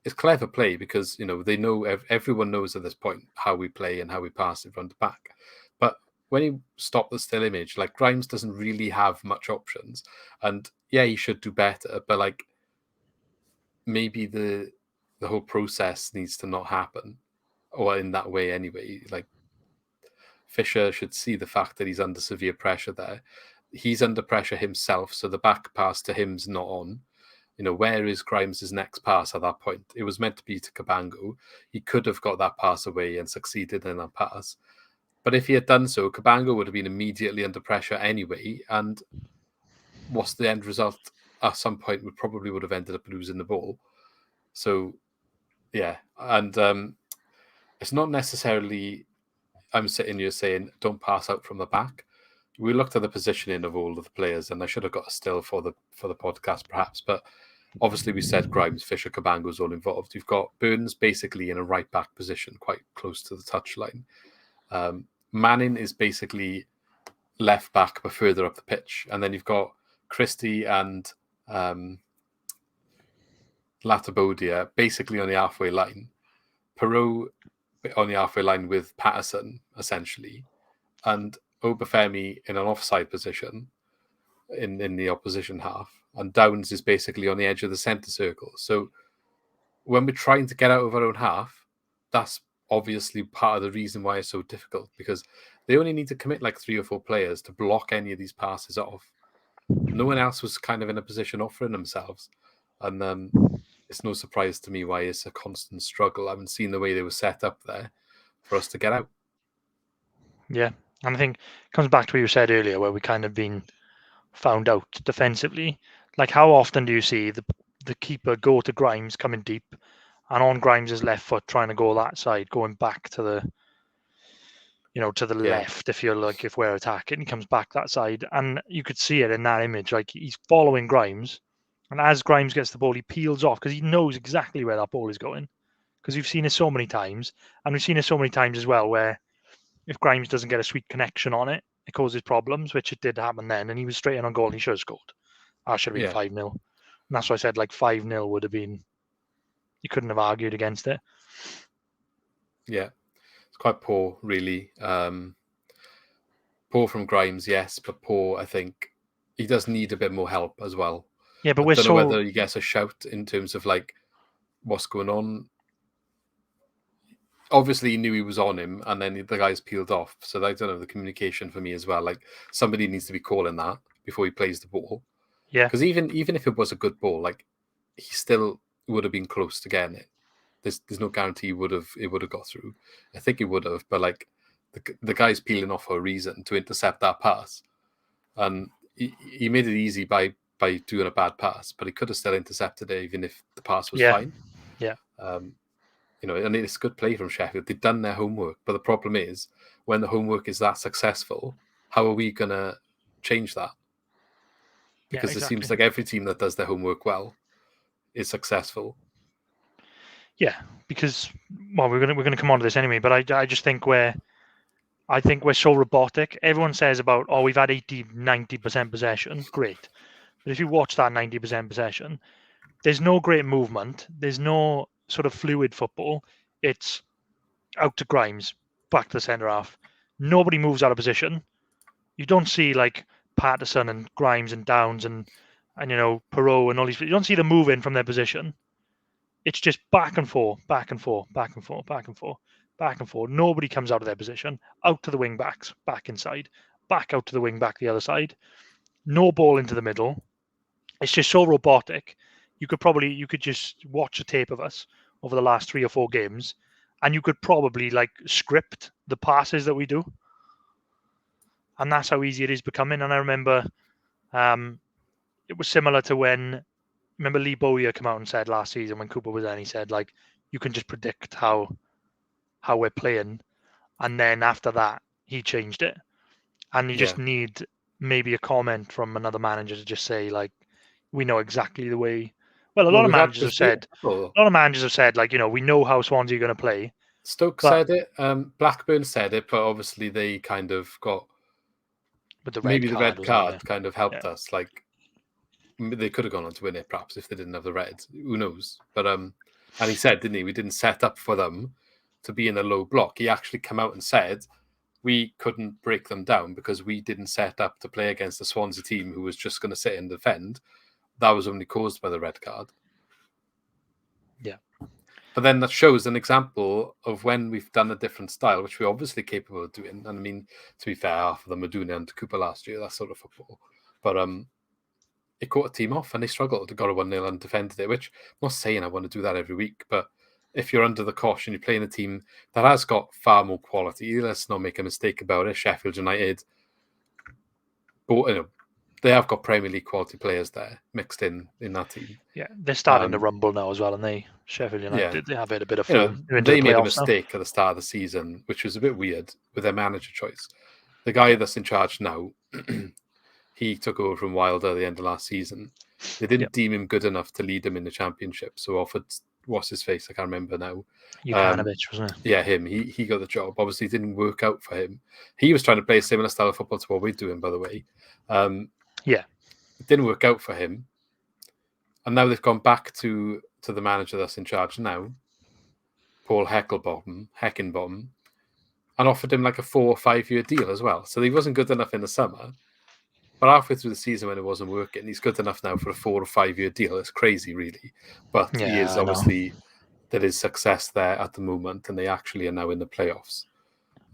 is clever play because, they know, everyone knows at this point how we play and how we pass in front to back. But when you stop the still image, like Grimes doesn't really have much options. And yeah, he should do better, but like maybe the whole process needs to not happen, or in that way anyway. Like Fisher should see the fact that he's under severe pressure there. he's under pressure himself, so the back pass to him's not on. Where is Grimes' next pass at that point? It was meant to be to Cabango. He could have got that pass away and succeeded in that pass. But if he had done so, Cabango would have been immediately under pressure anyway. And what's the end result? At some point, we probably would have ended up losing the ball. So, yeah. And it's not necessarily I'm sitting here saying don't pass out from the back. We looked at the positioning of all of the players, and I should have got a still for the podcast perhaps, but obviously we said Grimes, Fisher, Cabango's all involved. You've got Burns basically in a right back position, quite close to the touchline. Manning is basically left back but further up the pitch, and then you've got Christie and Latabodia basically on the halfway line. Perot on the halfway line with Patterson essentially, and Obafemi in an offside position in the opposition half, and Downs is basically on the edge of the centre circle. So when we're trying to get out of our own half, that's obviously part of the reason why it's so difficult, because they only need to commit like 3 or 4 players to block any of these passes off. No one else was kind of in a position offering themselves, and it's no surprise to me why it's a constant struggle. I haven't seen the way they were set up there for us to get out. Yeah, and I think it comes back to what you said earlier, where we kind of been found out defensively. Like, how often do you see the keeper go to Grimes coming deep, and on Grimes' left foot trying to go that side, going back to the left, if we're attacking, he comes back that side, and you could see it in that image. Like, he's following Grimes, and as Grimes gets the ball, he peels off because he knows exactly where that ball is going. Because we've seen it so many times, and we've seen it so many times as well, where if Grimes doesn't get a sweet connection on it, it causes problems, which it did happen then, and he was straight in on goal and he should have scored. That should have been 5-0. And that's why I said, like, 5-0 would have been, you couldn't have argued against it. Yeah, it's quite poor, really. Poor from Grimes, yes, but poor, I think, he does need a bit more help as well. Yeah, but I don't know whether he gets a shout in terms of, like, what's going on. Obviously, he knew he was on him, and then the guy's peeled off. So I don't know, the communication for me as well. Like, somebody needs to be calling that before he plays the ball. Yeah. Because even if it was a good ball, like, he still would have been close to getting it. There's no guarantee it would have got through. I think he would have, but like the guy's peeling off for a reason to intercept that pass, and he made it easy by doing a bad pass, but he could have still intercepted it even if the pass was fine. Yeah. And it's good play from Sheffield. They've done their homework, but the problem is when the homework is that successful, how are we gonna change that? Because it seems like every team that does their homework well is successful. Yeah, because we're gonna come on to this anyway, but I just think we're so robotic. Everyone says about, we've had 80-90% possession, great, but if you watch that 90% possession, there's no great movement, there's no sort of fluid football. It's out to Grimes, back to the centre half. Nobody moves out of position. You don't see like Patterson and Grimes and Downs and Perot and all these. You don't see them moving from their position. It's just back and forth, back and forth, back and forth, back and forth, back and forth. Nobody comes out of their position. Out to the wing backs, back inside, back out to the wing back the other side. No ball into the middle. It's just so robotic. You could just watch a tape of us over the last 3 or 4 games, and you could probably like script the passes that we do. And that's how easy it is becoming. And I remember it was similar to when Lee Bowyer came out and said last season when Cooper was there, and he said, like, you can just predict how we're playing. And then after that, he changed it. And you just need maybe a comment from another manager to just say, like, we know exactly the way. Well, a lot of managers have said, like, we know how Swansea are going to play. Stoke said it. Blackburn said it, but obviously they kind of got. But the red card kind of helped us. Like, they could have gone on to win it, perhaps, if they didn't have the red. Who knows? But and he said, didn't he? We didn't set up for them to be in a low block. He actually came out and said we couldn't break them down because we didn't set up to play against the Swansea team who was just going to sit and defend. That was only caused by the red card. Yeah. But then that shows an example of when we've done a different style, which we're obviously capable of doing. And I mean, to be fair, half of them were doing it under Cooper last year, that sort of football. But it caught a team off and they struggled. They got a 1-0 and defended it, which I'm not saying I want to do that every week, but if you're under the caution, you're playing a team that has got far more quality. Let's not make a mistake about it. Sheffield United, they have got Premier League quality players there mixed in that team. Yeah, they're starting to rumble now as well, and Sheffield United, they have had a bit of form. They made a mistake at the start of the season, which was a bit weird with their manager choice. The guy that's in charge now, he took over from Wilder at the end of last season. They didn't deem him good enough to lead them in the championship, so offered what's his face? I can't remember now. Jukanovic, wasn't it? Yeah, him. He got the job. Obviously, it didn't work out for him. He was trying to play a similar style of football to what we're doing, by the way. It didn't work out for him. And now they've gone back to the manager that's in charge now, Paul Heckenbottom, and offered him like a 4 or 5 year deal as well. So he wasn't good enough in the summer. But halfway through the season when it wasn't working, he's good enough now for a 4 or 5 year deal. It's crazy, really. But he is obviously, there is success there at the moment, and they actually are now in the playoffs.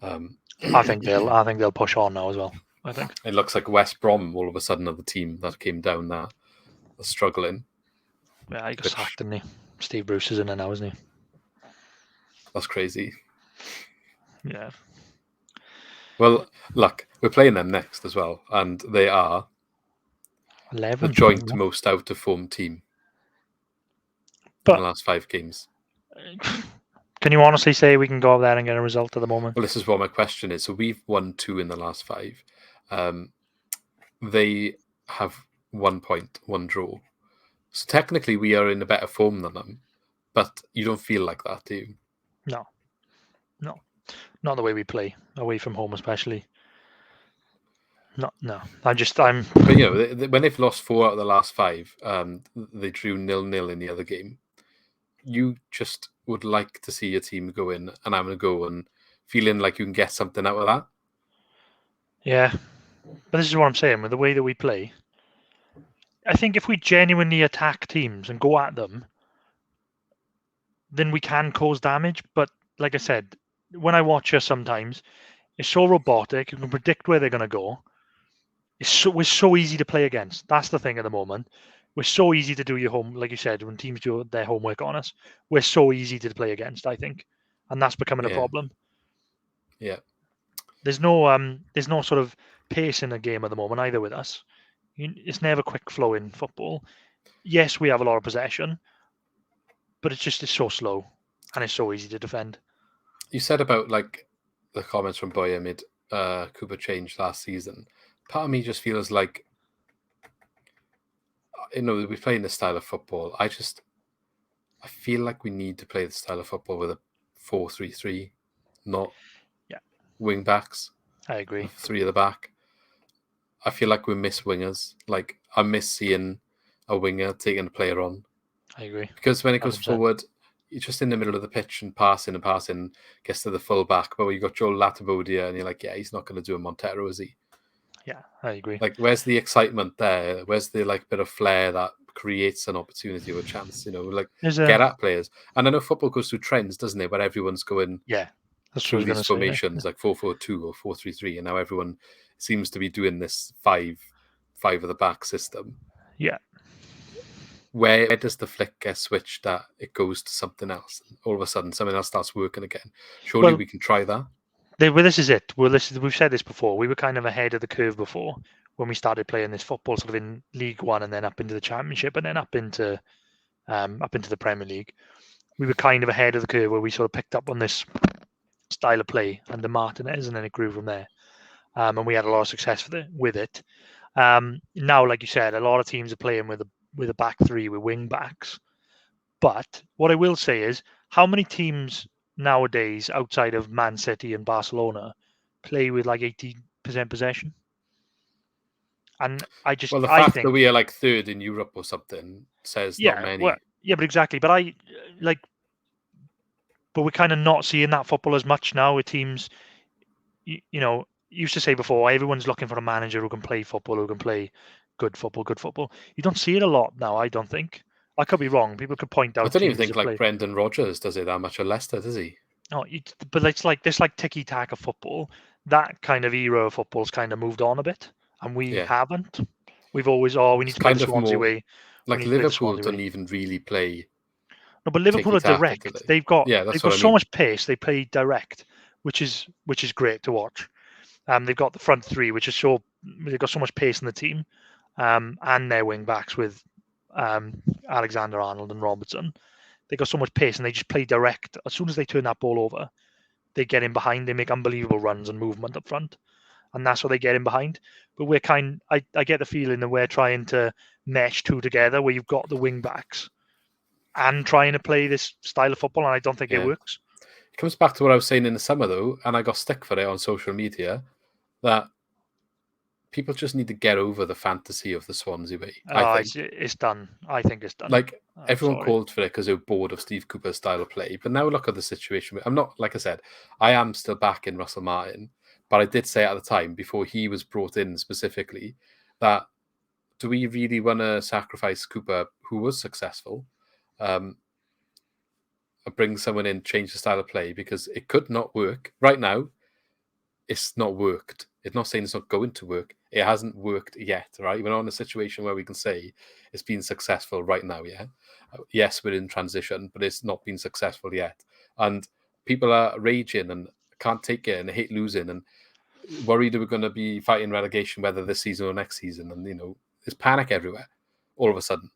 I think they'll push on now as well. I think it looks like West Brom all of a sudden are the team that came down there, are struggling. Yeah, he got sacked, didn't he? Steve Bruce is in there now, isn't he? That's crazy. Yeah. Well, look, we're playing them next as well, and they are 11, the joint most out of form team in the last 5 games. Can you honestly say we can go up there and get a result at the moment? Well, this is what my question is. So we've won 2 in the last 5. They have 1 point, 1 draw. So technically we are in a better form than them, but you don't feel like that, do you? No. Not the way we play, away from home especially. No. I'm... But, when they've lost 4 out of the last 5, they drew 0-0 in the other game. You just would like to see your team go in and having a go and feeling like you can get something out of that. Yeah. But this is what I'm saying, with the way that we play. I think if we genuinely attack teams and go at them, then we can cause damage. But like I said, when I watch us sometimes, it's so robotic. You can predict where they're going to go. We're so easy to play against. That's the thing at the moment. We're so easy to do your home, like you said, when teams do their homework on us. We're so easy to play against, I think, and that's becoming a problem. Yeah. There's no sort of pace in the game at the moment either with us. It's never quick flowing football. Yes, we have a lot of possession, but it's so slow and it's so easy to defend. You said about like the comments from Boyer mid Cooper change last season. Part of me just feels like, we're playing this style of football. I feel like we need to play the style of football with a 4-3-3, not wing backs. I agree. 3 at the back. I feel like we miss wingers. Like, I miss seeing a winger taking a player on. I agree. Because when it goes 100%. Forward, you're just in the middle of the pitch and passing, gets to the full back. But when you got Joel Latibodia and you're like, yeah, he's not going to do a Montero, is he? Yeah, I agree. Like, where's the excitement there? Where's the bit of flair that creates an opportunity or a chance? Get at players. And I know football goes through trends, doesn't it? Where everyone's going through these formations, like 4-4-2 or 4-3-3, and now everyone seems to be doing this 5 at the back system. Yeah. Where does the flick get switched that it goes to something else? All of a sudden, something else starts working again. Surely we can try that. This is it. We've said this before. We were kind of ahead of the curve before when we started playing this football, sort of in League One and then up into the Championship and then up into the Premier League. We were kind of ahead of the curve where we sort of picked up on this style of play under Martinez, and then it grew from there. And we had a lot of success with it. Now, like you said, a lot of teams are playing with a back 3 with wing backs. But what I will say is, how many teams nowadays outside of Man City and Barcelona play with like 80% possession? And I think that we are like 3rd in Europe or something says not many. Well, yeah, but exactly. But but we're kind of not seeing that football as much now with teams. Used to say before, everyone's looking for a manager who can play football, who can play good football. You don't see it a lot now, I don't think. I could be wrong. People could point out. I don't even teams think that like play. Brendan Rodgers does it that much at Leicester, does he? No, but it's like this, like tiki-taka football. That kind of era of football's kind of moved on a bit, and we Yeah. haven't. We've always, we need It's to play the kind of Swansea more way. We like need to play the Liverpool Swansea don't way. even really play No, but Liverpool tiki are taka direct. today. Yeah, They've that's got what I so mean. much pace. They play direct, which is great to watch. They've got the front three, which is they've got so much pace in the team, and their wing backs with Alexander Arnold and Robertson. They got so much pace, and they just play direct. As soon as they turn that ball over, they get in behind. They make unbelievable runs and movement up front, and that's what they get in behind. But I get the feeling that we're trying to mesh two together, where you've got the wing backs and trying to play this style of football, and I don't think it Yeah. works. It comes back to what I was saying in the summer, though, and I got stick for it on social media, that people just need to get over the fantasy of the Swansea way, I think. It's done. I think it's done. Like, I'm everyone sorry. called for it because they were bored of Steve Cooper's style of play. But now look at the situation. I'm not, like I said, I am still back in Russell Martin, but I did say at the time, before he was brought in specifically, that do we really want to sacrifice Cooper, who was successful, bring someone in, change the style of play, because it could not work. Right now, it's not worked. It's not saying it's not going to work. It hasn't worked yet, right? We're not in a situation where we can say it's been successful right now, yeah? Yes, we're in transition, but it's not been successful yet. And people are raging and can't take it and hate losing and worried that we're going to be fighting relegation, whether this season or next season. And, there's panic everywhere all of a sudden.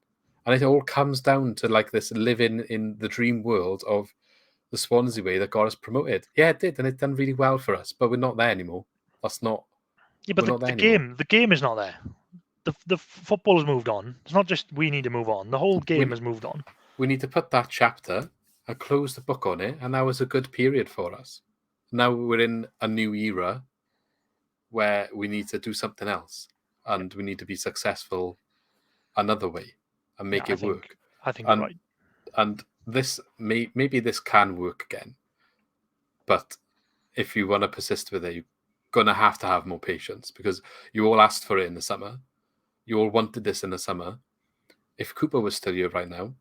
And it all comes down to like this living in the dream world of the Swansea way that got us promoted. Yeah, it did, and it's done really well for us, but we're not there anymore. That's not. Yeah, but We're not there anymore. the game is not there. The football has moved on. It's not just we need to move on. The whole game has moved on. We need to put that chapter and close the book on it, and that was a good period for us. Now we're in a new era where we need to do something else, and we need to be successful another way and make it work. I think you're right. And this maybe this can work again, but if you want to persist with it, you're gonna have to have more patience, because you all asked for it in the summer. You all wanted this in the summer. If Cooper was still here right now,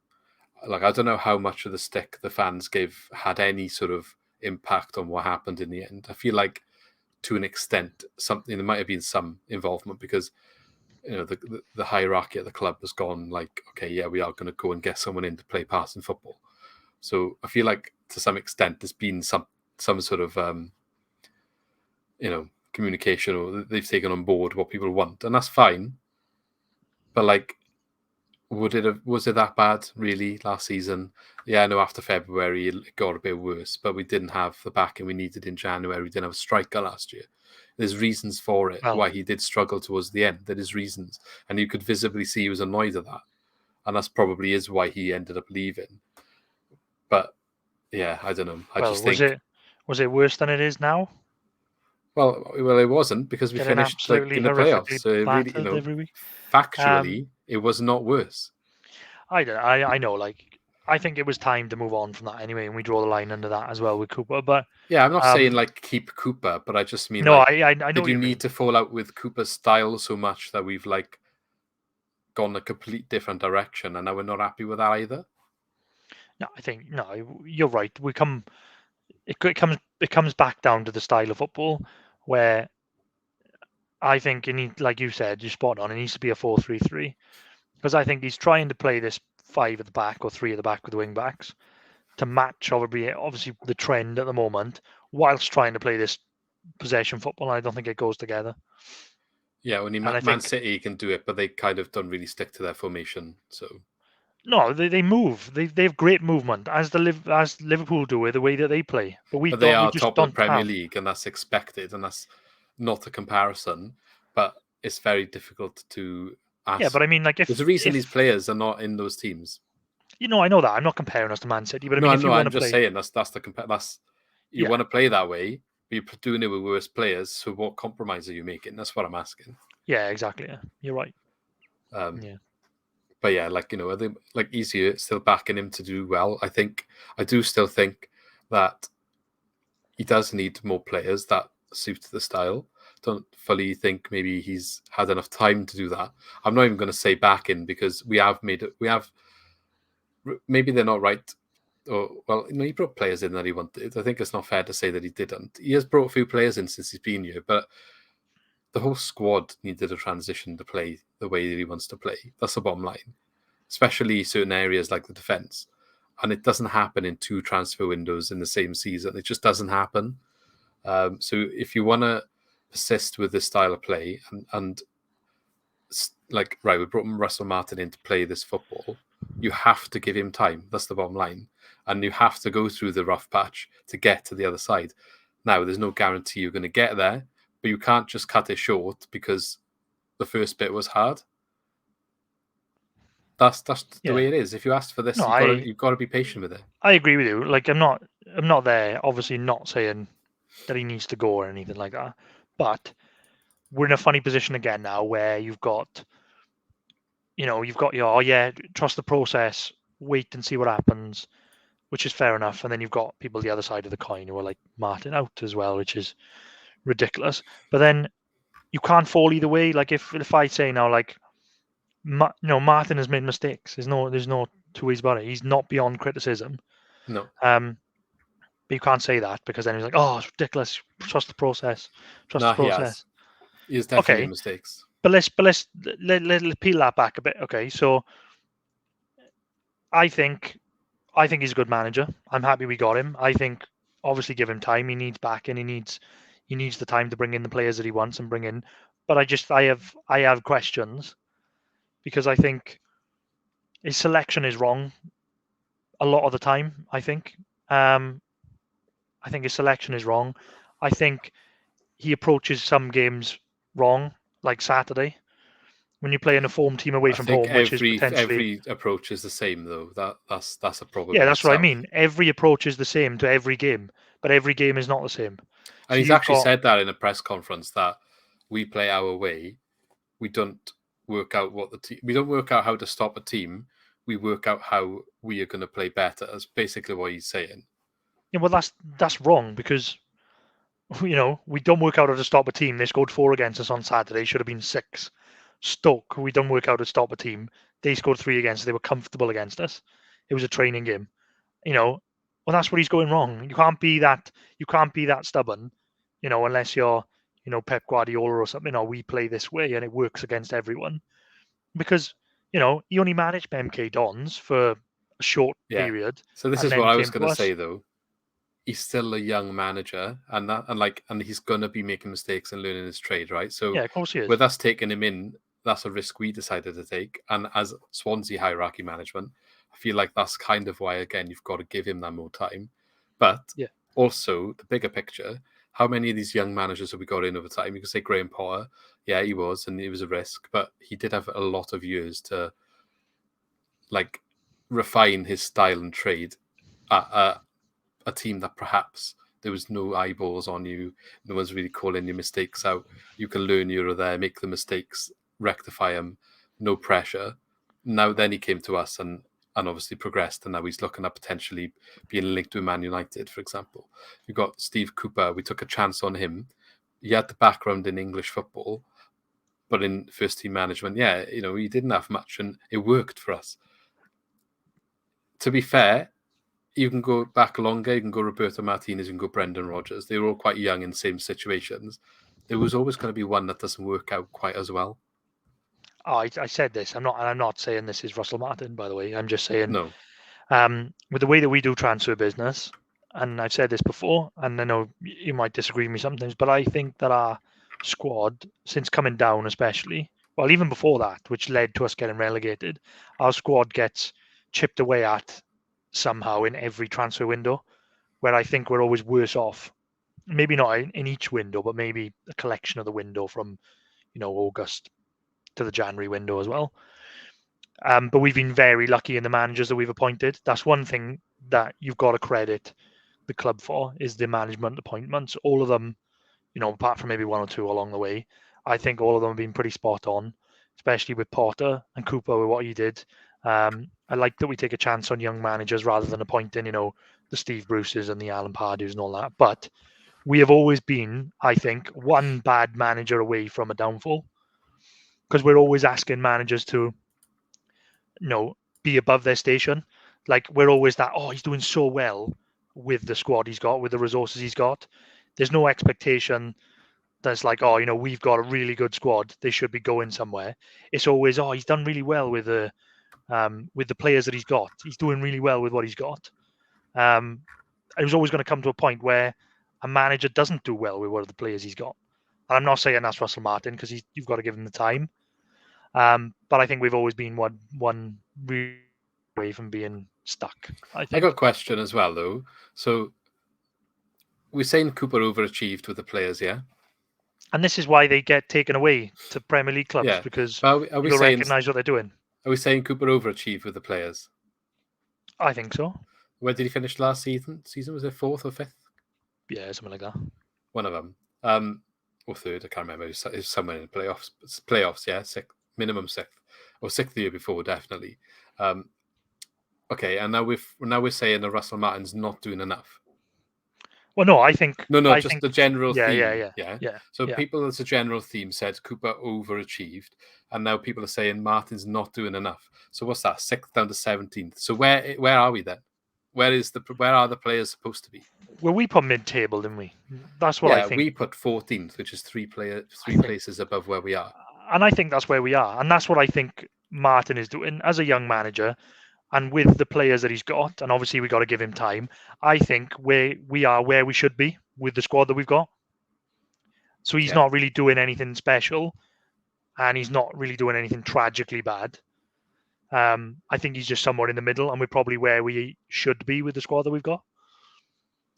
like, I don't know how much of the stick the fans gave had any sort of impact on what happened in the end. I feel like, to an extent, there might have been some involvement, because the hierarchy at the club has gone like, okay, yeah, we are going to go and get someone in to play passing football. So I feel like to some extent there's been some sort of communication, or they've taken on board what people want, and that's fine. But like, was it that bad really last season? Yeah, I know after February it got a bit worse, but we didn't have the backing we needed in January. We didn't have a striker last year. There's reasons for it, why he did struggle towards the end. There is reasons, and you could visibly see he was annoyed at that, and that's probably is why he ended up leaving. But yeah, I don't know. Was it worse than it is now? Well, it wasn't, because we finished in the playoffs. So it really, every week. Factually, it was not worse. I know. Like, I think it was time to move on from that anyway, and we draw the line under that as well with Cooper. But yeah, I'm not saying like keep Cooper, but I just mean, no, like, I know. Did you need to fall out with Cooper's style so much that we've like gone a complete different direction, and now we're not happy with that either? No, I think you're right. It comes back down to the style of football, where I think like you said, you're spot on. It needs to be a 4-3-3, because I think he's trying to play this 5 at the back or 3 at the back with the wing backs to match obviously the trend at the moment, whilst trying to play this possession football. I don't think it goes together. Yeah, only Man City can do it, but they kind of don't really stick to their formation. So no, they move. They have great movement, as Liverpool do with the way that they play. But they are top of the Premier League, and that's expected, and that's not a comparison. But it's very difficult to ask. Yeah, but I mean, like, there's a reason these players are not in those teams. I know that. I'm not comparing us to Man City, but I mean, if you I'm just saying you want to play that way, but you're doing it with worse players. So what compromise are you making? That's what I'm asking. Yeah, exactly. Yeah. You're right. Yeah. But yeah, like, I think like easier still backing him to do well. I do still think that he does need more players that suit the style. Don't fully think maybe he's had enough time to do that. I'm not even going to say backing, because we have maybe they're not right. Or, well, he brought players in that he wanted. I think it's not fair to say that he didn't. He has brought a few players in since he's been here, but the whole squad needed a transition to play the way that he wants to play. That's the bottom line, especially certain areas like the defence. And it doesn't happen in 2 transfer windows in the same season. It just doesn't happen. So if you want to persist with this style of play and like, right, we brought Russell Martin in to play this football, you have to give him time. That's the bottom line. And you have to go through the rough patch to get to the other side. Now, there's no guarantee you're going to get there, but you can't just cut it short because the first bit was hard. That's the way it is. If you ask for this, you've got to be patient with it. I agree with you. Like, I'm not there, obviously not saying that he needs to go or anything like that. But we're in a funny position again now where you've got your, trust the process, wait and see what happens, which is fair enough. And then you've got people the other side of the coin who are like Martin out as well, which is ridiculous. But then you can't fall either way. Like if I say now, like, Martin has made mistakes. There's no two ways about it. He's not beyond criticism. No. But you can't say that because then he's like, oh, it's ridiculous. Trust the process. Trust the process. He has definitely made mistakes. But let's peel that back a bit. Okay, so I think he's a good manager. I'm happy we got him. I think obviously give him time. He needs backing. He needs the time to bring in the players that he wants and bring in. But I have questions because I think his selection is wrong a lot of the time. I think his selection is wrong. I think he approaches some games wrong, like Saturday, when you play in a form team away from home, which is potentially every approach is the same though. That's a problem. Yeah, that's what I mean. Every approach is the same to every game, but every game is not the same. And he's actually said that in a press conference that we play our way. We don't work out we don't work out how to stop a team. We work out how we are going to play better. That's basically what he's saying. Yeah, well, that's wrong because we don't work out how to stop a team. They scored 4 against us on Saturday. Should have been 6. Stoke, we don't work out how to stop a team. They scored 3 against us. They were comfortable against us. It was a training game. Well, that's where he's going wrong. You can't be that stubborn, unless you're, Pep Guardiola or something, or we play this way and it works against everyone. Because, he only managed MK Dons for a short period. So this is what I was going to say though. He's still a young manager, and he's gonna be making mistakes and learning his trade, right? So yeah, of course he is. With us taking him in, that's a risk we decided to take. And as Swansea hierarchy management, I feel like that's kind of why, again, you've got to give him that more time. But also the bigger picture, how many of these young managers have we got in over time? You can say Graham Potter, yeah, he was, and it was a risk, but he did have a lot of years to refine his style and trade. A team that perhaps there was no eyeballs on you, no one's really calling your mistakes out. You can learn here or there, make the mistakes, rectify them, no pressure. Now then he came to us and obviously progressed, and now he's looking at potentially being linked to Man United, for example. You've got Steve Cooper. We took a chance on him. He had the background in English football, but in first team management, he didn't have much, and it worked for us. To be fair, you can go back longer. You can go Roberto Martinez. You can go Brendan Rodgers. They were all quite young in the same situations. There was always going to be one that doesn't work out quite as well. Oh, I said this. I'm not saying this is Russell Martin, by the way. I'm just saying, no. With the way that we do transfer business, and I've said this before, and I know you might disagree with me sometimes, but I think that our squad, since coming down especially, well, even before that, which led to us getting relegated, our squad gets chipped away at somehow in every transfer window, where I think we're always worse off. Maybe not in each window, but maybe a collection of the window from, August to the January window as well. But we've been very lucky in the managers that we've appointed. That's one thing that you've got to credit the club for, is the management appointments. All of them, apart from maybe 1 or 2 along the way, I think all of them have been pretty spot on, especially with Potter and Cooper with what he did. I like that we take a chance on young managers rather than appointing, the Steve Bruces and the Alan Pardew's and all that. But we have always been, I think, one bad manager away from a downfall, because we're always asking managers to, be above their station. Like, we're always that, oh, he's doing so well with the squad he's got, with the resources he's got. There's no expectation that's like, oh, we've got a really good squad, they should be going somewhere. It's always, oh, he's done really well with the players that he's got. He's doing really well with what he's got. It was always going to come to a point where a manager doesn't do well with one of the players he's got. And I'm not saying that's Russell Martin, because you've got to give him the time. But I think we've always been one away from being stuck. I got a question as well, though. So we're saying Cooper overachieved with the players, yeah? And this is why they get taken away to Premier League clubs, because are we you'll saying, recognise what they're doing. Are we saying Cooper overachieved with the players? I think so. Where did he finish last season? Was it 4th or 5th? Yeah, something like that. One of them. Or 3rd, I can't remember. It was somewhere in the playoffs. Playoffs, yeah. Minimum 6th. Or 6th the year before, definitely. Okay, and now we're saying that Russell Martin's not doing enough. Well, no, I think... the general theme. Yeah. So people, as a general theme, said Cooper overachieved, and now people are saying Martin's not doing enough. So what's that? 6th down to 17th. So where are we then? Where are the players supposed to be? Well, we put mid-table, didn't we? That's what I think. We put 14th, which is three places above where we are. And I think that's where we are. And that's what I think Martin is doing as a young manager, and with the players that he's got. And obviously, we got to give him time. I think we are where we should be with the squad that we've got. So he's not really doing anything special, and he's not really doing anything tragically bad. I think he's just somewhere in the middle, and we're probably where we should be with the squad that we've got.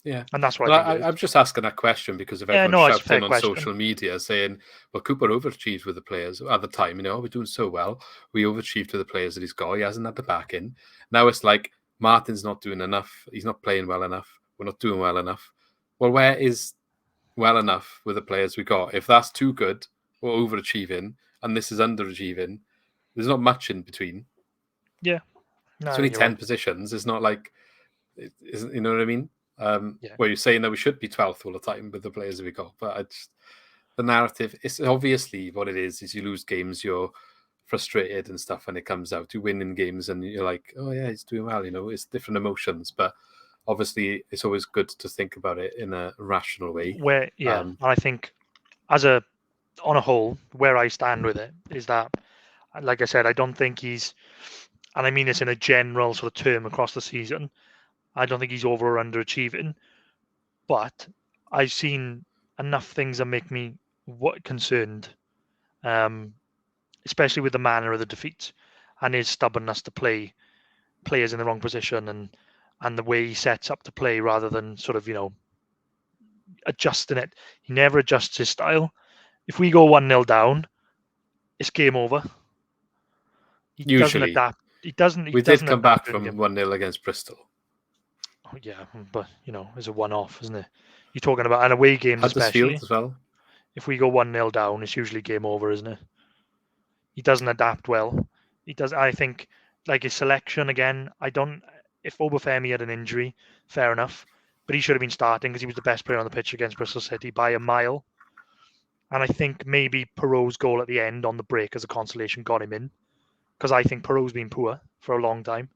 Yeah, and that's what I think. I'm just asking that question because of everyone shouting on social media saying, "Well, Cooper overachieved with the players at the time. We're doing so well. We overachieved with the players that he's got. He hasn't had the back in. Now it's like Martin's not doing enough. He's not playing well enough. We're not doing well enough. Well, where is well enough with the players we got? If that's too good, we're overachieving, and this is underachieving. There's not much in between. Yeah, it's only 10 positions. It's not like, you know what I mean? Where you're saying that we should be 12th all the time with the players we got, but the narrative, it's obviously what it is you lose games, you're frustrated and stuff when it comes out. You win in games and you're like, oh yeah, he's doing well, it's different emotions, but obviously it's always good to think about it in a rational way. And I think on a whole, where I stand with it is that, like I said, I don't think he's, and I mean this in a general sort of term across the season, I don't think he's over or underachieving, but I've seen enough things that make me concerned, especially with the manner of the defeats and his stubbornness to play players in the wrong position and the way he sets up to play rather than sort of, adjusting it. He never adjusts his style. If we go 1-0 down, it's game over. Usually. Doesn't adapt. We did come back from 1-0 against Bristol. Oh, yeah, but it's a one-off, isn't it? You're talking about an away game, especially as well. If we go 1-0 down, it's usually game over, isn't it? He doesn't adapt well. He does. I think, like his selection again. If Obafemi had an injury, fair enough, but he should have been starting because he was the best player on the pitch against Bristol City by a mile. And I think maybe Perot's goal at the end on the break as a consolation got him in, because I think Perot's been poor for a long time.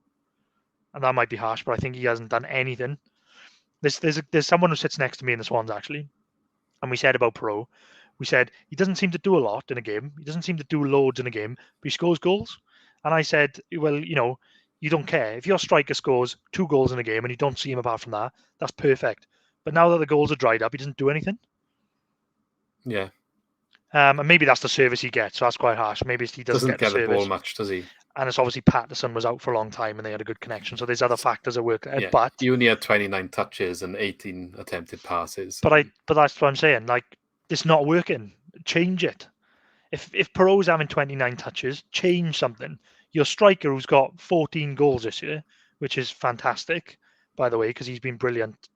And that might be harsh, but I think he hasn't done anything. There's someone who sits next to me in the Swans, actually. And we said about Perot, we said, he doesn't seem to do a lot in a game. He doesn't seem to do loads in a game, but he scores goals. And I said, well, you don't care. If your striker scores 2 goals in a game and you don't see him apart from that, that's perfect. But now that the goals are dried up, he doesn't do anything. Yeah. And maybe that's the service he gets, so that's quite harsh. Maybe he doesn't get the ball much, does he? And it's obviously Patterson was out for a long time and they had a good connection. So there's other factors at work. Yeah. But he only had 29 touches and 18 attempted passes. But that's what I'm saying. Like, it's not working. Change it. If Perot's having 29 touches, change something. Your striker, who's got 14 goals this year, which is fantastic, by the way, because he's been brilliant,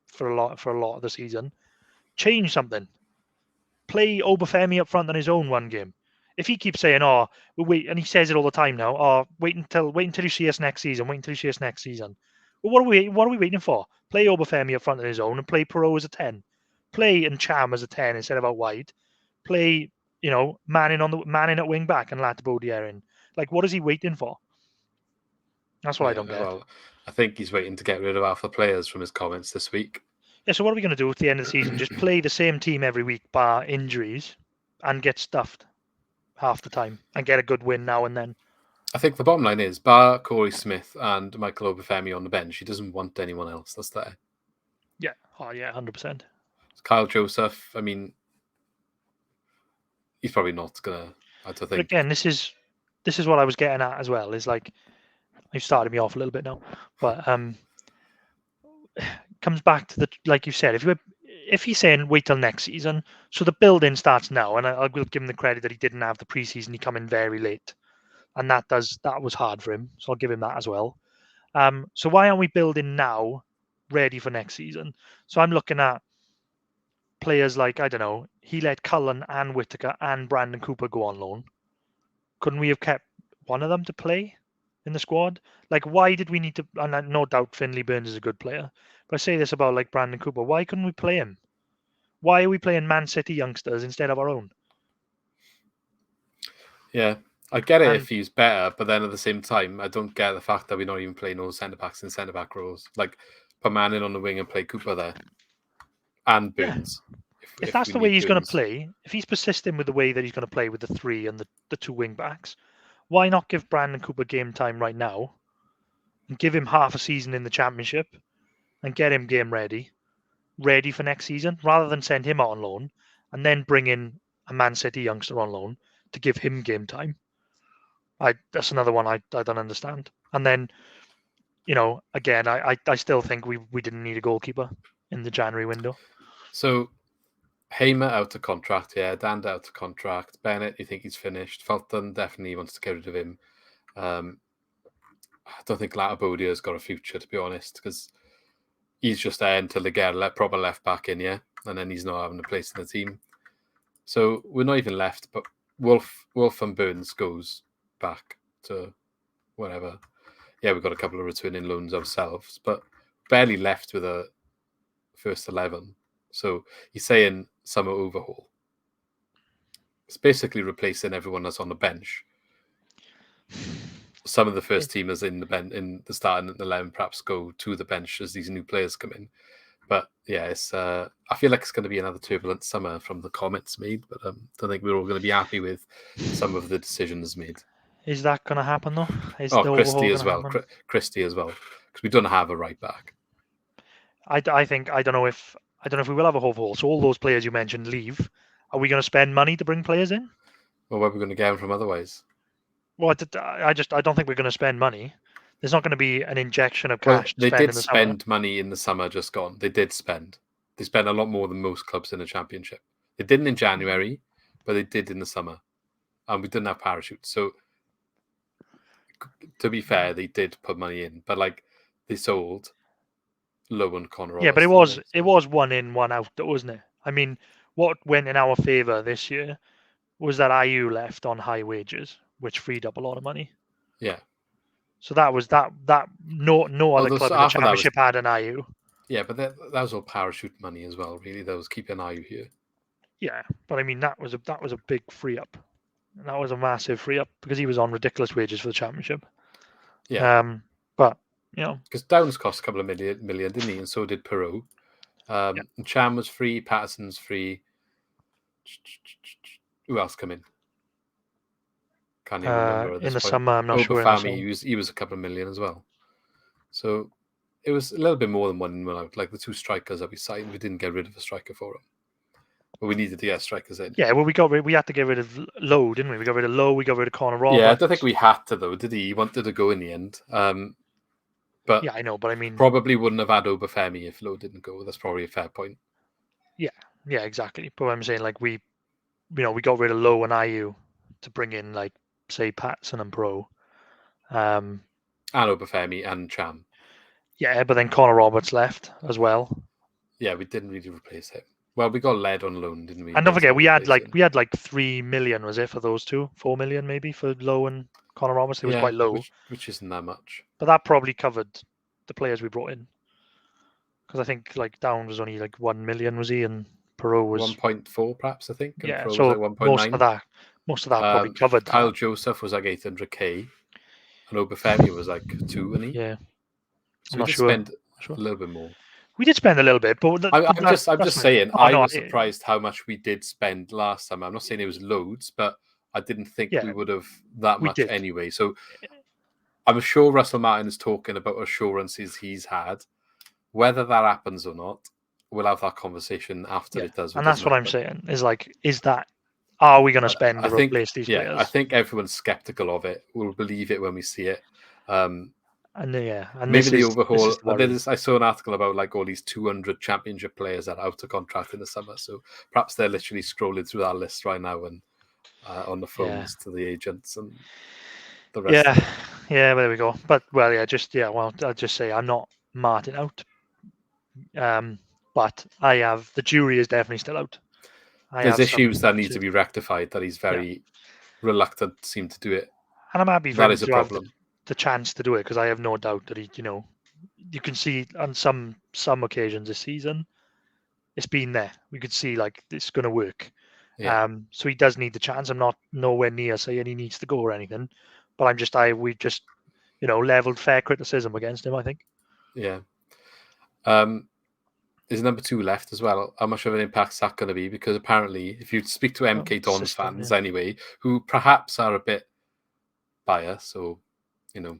for a lot of the season. Change something. Play Obafemi up front on his own one game. If he keeps saying, "Oh, we'll wait," and he says it all the time now, "Oh, wait until you see us next season. Wait until you see us next season." Well, what are we waiting for? Play Obafemi up front on his own and play Perot as a 10. Play Cham as a 10 instead of out wide. Play, Manning at wing back and Latibodiere in. Like, what is he waiting for? That's what I don't get. Well, I think he's waiting to get rid of half the players from his comments this week. Yeah, so what are we going to do at the end of the season? Just play the same team every week, bar injuries, and get stuffed half the time, and get a good win now and then. I think the bottom line is, bar Corey Smith and Michael Obafemi on the bench, he doesn't want anyone else that's there. Yeah, 100%. Kyle Joseph, I mean, he's probably not gonna. I don't think. But again, this is what I was getting at as well. Is like, you've started me off a little bit now, but comes back to like you said, if he's saying wait till next season, so the building starts now, and I will give him the credit that he didn't have the preseason; he come in very late, and that was hard for him. So I'll give him that as well. So why aren't we building now, ready for next season? So I'm looking at players like, I don't know, he let Cullen and Whittaker and Brandon Cooper go on loan. Couldn't we have kept one of them to play in the squad? Like, why did we need to? And no doubt Finley Burns is a good player, but I say this about like Brandon Cooper. Why couldn't we play him? Why are we playing Man City youngsters instead of our own? Yeah, I get it if he's better, but then at the same time, I don't get the fact that we're not even playing all centre backs in centre back roles. Like, put Man in on the wing and play Cooper there, and Burns. Yeah. If that's the way he's going to play, if he's persisting with the way that he's going to play with the three and the two wing backs, why not give Brandon Cooper game time right now and give him half a season in the Championship and get him game ready for next season, rather than send him out on loan and then bring in a Man City youngster on loan to give him game time? That's another one I don't understand. And then, again, I still think we didn't need a goalkeeper in the January window. So Hamer out of contract, yeah. Danda out of contract. Bennett, you think he's finished? Fulton definitely wants to get rid of him. I don't think Latabodia has got a future, to be honest, because he's just there until they get a proper left back in, yeah, and then he's not having a place in the team. So we're not even left, but Wolf and Burns goes back to whatever. Yeah, we've got a couple of returning loans ourselves, but barely left with a first 11. So he's saying summer overhaul. It's basically replacing everyone that's on the bench. Some of the first teamers in the starting 11 perhaps go to the bench as these new players come in. But yeah, it's I feel like it's going to be another turbulent summer from the comments made, but I don't think we're all going to be happy with some of the decisions made. Is that going to happen though? Christie as well. Christie as well, because we don't have a right back. I don't know if we will have a overhaul. So all those players you mentioned leave. Are we going to spend money to bring players in? Well, where are we going to get them from otherwise? Well, I don't think we're going to spend money. There's not going to be an injection of cash. Well, they did spend money in the summer just gone. They did spend. They spent a lot more than most clubs in the Championship. They didn't in January, but they did in the summer. And we didn't have parachutes. So, to be fair, they did put money in. But, like, they sold Low and Connor. Yeah, but it was 1 in, 1 out, wasn't it? I mean, what went in our favour this year was that IU left on high wages, which freed up a lot of money. Yeah. So that was that no other club in the Championship had an IU. Yeah, but that was all parachute money as well, really. That was keeping IU here. Yeah, but I mean that was a big free up. And that was a massive free up because he was on ridiculous wages for the Championship. Yeah. But because Downs cost a couple of million, didn't he? And so did Perot. And Cham was free. Patterson's free. Who else come in? Can't even remember. In the summer, I'm not sure. He was a couple of million as well. So it was a little bit more than 1 in, like the 2 strikers that we signed. We didn't get rid of a striker for them, but we needed to get strikers in. Yeah, well, we had to get rid of Lowe, didn't we? We got rid of Lowe. We got rid of Connor Roberts. Yeah, I don't think we had to though, did he? He wanted to go in the end. But yeah, I know. But I mean, probably wouldn't have had Obafemi if Lowe didn't go. That's probably a fair point. Yeah, exactly. But I'm saying, like, we got rid of Lowe and IU to bring in, like, say, Patterson and Pro. And Obafemi and Cham. Yeah, but then Connor Roberts left as well. Yeah, we didn't really replace him. Well, we got led on loan, didn't we? And don't forget, we had like 3 million, was it, for those two? 4 million maybe for Lowe and Connor Roberts. It was quite low, which isn't that much. But that probably covered the players we brought in. Because I think like Down was only like 1 million, was he? And Perot was 1.4, perhaps. I think. And yeah, Perot so was like 1.9. most of that probably covered. Kyle Joseph was like 800k, And Obafemi was like 2, wasn't he? Yeah, So I'm we not did sure. spend a little bit more. We did spend a little bit, but I'm just saying. Oh, I no, was surprised how much we did spend last time. I'm not saying it was loads, but I didn't think we would have that we much did. anyway. So I'm sure Russell Martin is talking about assurances he's had. Whether that happens or not, we'll have that conversation after it does. And that's what I'm saying. Is like, are we going to spend to replace these players? I think everyone's skeptical of it. We'll believe it when we see it. And maybe the overhaul. I saw an article about like all these 200 championship players that are out of contract in the summer. So perhaps they're literally scrolling through that list right now and on the phones to the agents and the rest. Yeah, there we go. But I'll just say I'm not Martin out. But the jury is definitely still out. There's issues that need to be rectified. That he's very reluctant to seem to do it. And I'm happy for that him is a to problem. have the chance to do it, because I have no doubt that you can see on some occasions this season, it's been there. We could see like it's going to work. Yeah. So he does need the chance. I'm not nowhere near saying he needs to go or anything, but we just leveled fair criticism against him, I think. Yeah. There's number 2 left as well. How much of an impact's that going to be? Because apparently, if you speak to MK Dons fans anyway, who perhaps are a bit biased or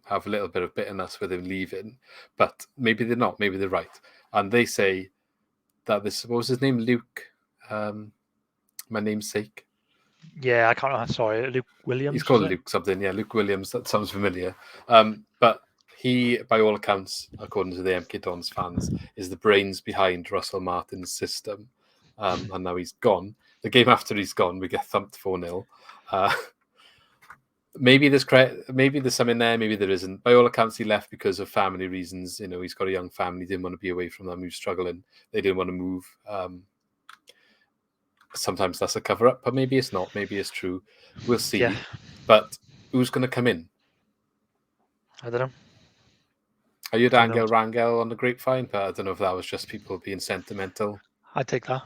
have a little bit of bitterness with him leaving, but maybe they're not. Maybe they're right, and they say that this. What was his name? Luke. My namesake. Yeah, I can't. Sorry, Luke Williams. He's called Luke something. Yeah, Luke Williams. That sounds familiar. But he, by all accounts, according to the MK Dons fans, is the brains behind Russell Martin's system. And now he's gone. The game after he's gone, we get thumped 4-0. Maybe there's something there, maybe there isn't. By all accounts, he left because of family reasons. He's got a young family, didn't want to be away from them. He was struggling. They didn't want to move. Sometimes that's a cover-up, but maybe it's not. Maybe it's true. We'll see. Yeah. But who's going to come in? I don't know. Are you Angel Rangel on the grapevine? But I don't know if that was just people being sentimental. I'd take that.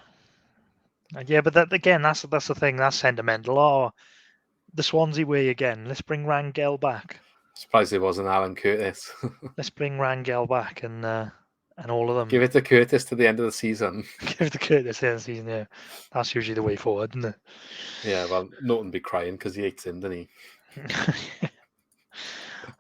Yeah, but that's the thing. That's sentimental. Oh, the Swansea way again. Let's bring Rangel back. Surprised it wasn't Alan Curtis. Let's bring Rangel back and all of them. Give it to Curtis to the end of the season. Give it to Curtis to the end of the season, yeah. That's usually the way forward, isn't it? Yeah, well, Norton be crying because he hates him, doesn't he?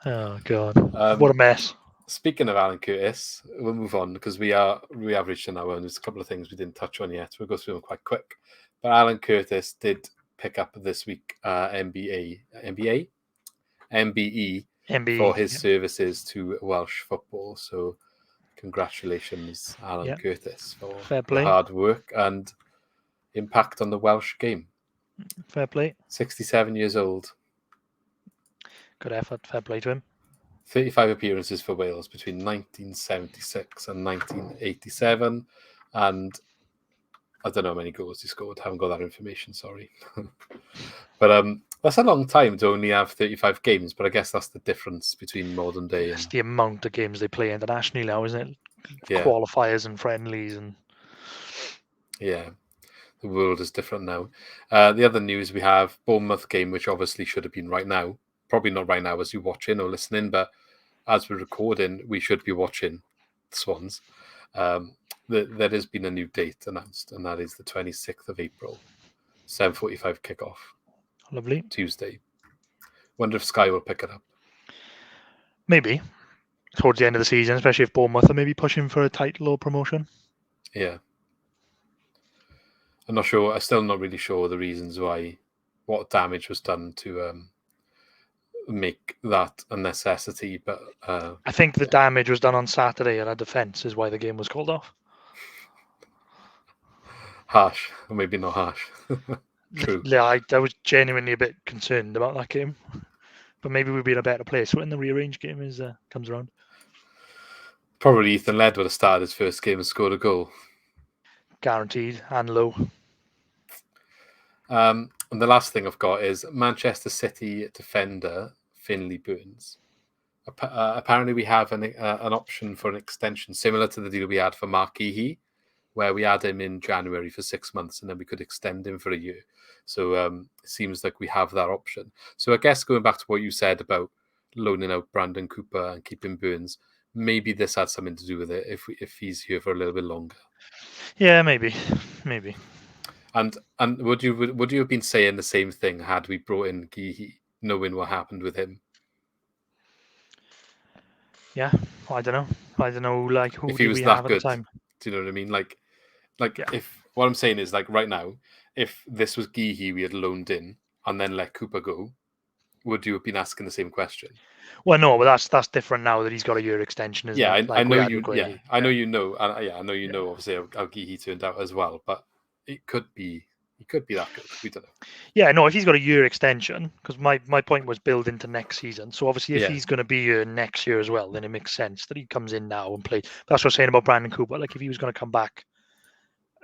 Oh, God. What a mess. Speaking of Alan Curtis, we'll move on because we have reached an hour and there's a couple of things we didn't touch on yet. We'll go through them quite quick. But Alan Curtis did pick up this week MBE for his services to Welsh football. So congratulations, Alan Curtis, for the hard work and impact on the Welsh game. Fair play. 67 years old. Good effort. Fair play to him. 35 appearances for Wales between 1976 and 1987. And I don't know how many goals he scored. I haven't got that information, sorry. But that's a long time to only have 35 games, but I guess that's the difference between modern day. It's the amount of games they play internationally now, isn't it? Yeah. Qualifiers and friendlies. Yeah, the world is different now. The other news we have, Bournemouth game, which obviously should have been right now. Probably not right now as you're watching or listening, but as we're recording, we should be watching the Swans. There has been a new date announced, and that is the 26th of April, 7:45 kickoff. Lovely. Tuesday. Wonder if Sky will pick it up. Maybe. Towards the end of the season, especially if Bournemouth are maybe pushing for a title or promotion. Yeah. I'm not sure. I'm still not really sure the reasons why, what damage was done to make that a necessity, but I think the damage was done on Saturday at our defence is why the game was called off. Harsh, or maybe not harsh. True. Yeah, I was genuinely a bit concerned about that game, but maybe we'll be in a better place when the rearranged game comes around. Probably Ethan Laird would have started his first game and scored a goal. Guaranteed, and low. And the last thing I've got is Manchester City defender Finlay Burns. Apparently, we have an option for an extension similar to the deal we had for Mark Ehe, where we had him in January for 6 months and then we could extend him for a year. So it seems like we have that option. So I guess going back to what you said about loaning out Brandon Cooper and keeping Burns. Maybe this had something to do with it if he's here for a little bit longer. Yeah, maybe. And would you have been saying the same thing had we brought in Geehy, knowing what happened with him? Yeah, I don't know. Like, who If he did was we that have at good, the time? do you know what I mean? Like Yeah. if what I'm saying is, like, right now, if this was Geehy we had loaned in and then let Cooper go, would you have been asking the same question? Well, no, but that's different now that he's got a year extension, isn't Yeah, it? I Like we know had you. with Yeah, Guehi. I know you know. I know you Yeah. know. Obviously, how Geehy turned out as well, but it could be. He could be that good. We don't know. Yeah, no, if he's got a year extension, because my point was build into next season. So obviously, if Yeah. he's going to be here next year as well, then it makes sense that he comes in now and plays. That's what I was saying about Brandon Cooper. Like, if he was going to come back,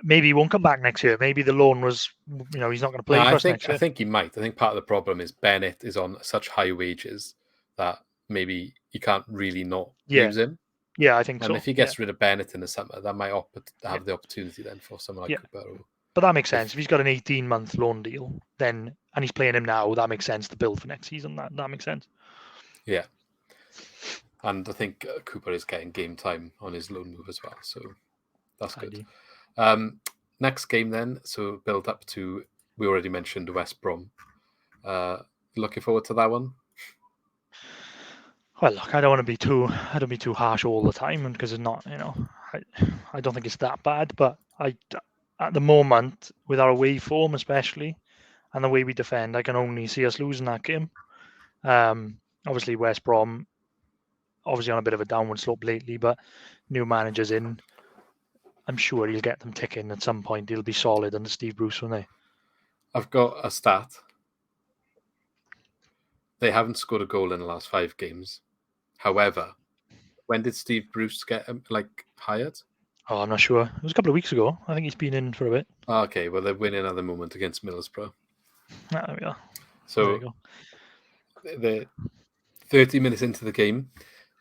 maybe he won't come back next year. Maybe the loan was, he's not going to No, play for us next year. I think he might. I think part of the problem is Bennett is on such high wages that maybe you can't really not use him. Yeah, I think And so. if he gets rid of Bennett in the summer, that might have the opportunity then for someone like Cooper. But that makes sense. If he's got an 18-month loan deal, then and he's playing him now, that makes sense to build for next season. That makes sense. Yeah. And I think Cooper is getting game time on his loan move as well. So that's good. Next game then. So build up to, we already mentioned West Brom. Looking forward to that one? Well, look, I don't want to be too harsh all the time, because it's not, I don't think it's that bad. But at the moment, with our away form especially, and the way we defend, I can only see us losing that game. Obviously, West Brom, obviously on a bit of a downward slope lately, but new managers in, I'm sure he'll get them ticking at some point. He'll be solid under Steve Bruce, won't they? I've got a stat. They haven't scored a goal in the last 5 games. However, when did Steve Bruce get hired? Oh, I'm not sure. It was a couple of weeks ago. I think he's been in for a bit. Okay, well, they're winning at the moment against Middlesbrough. There we go. So they're 30 minutes into the game.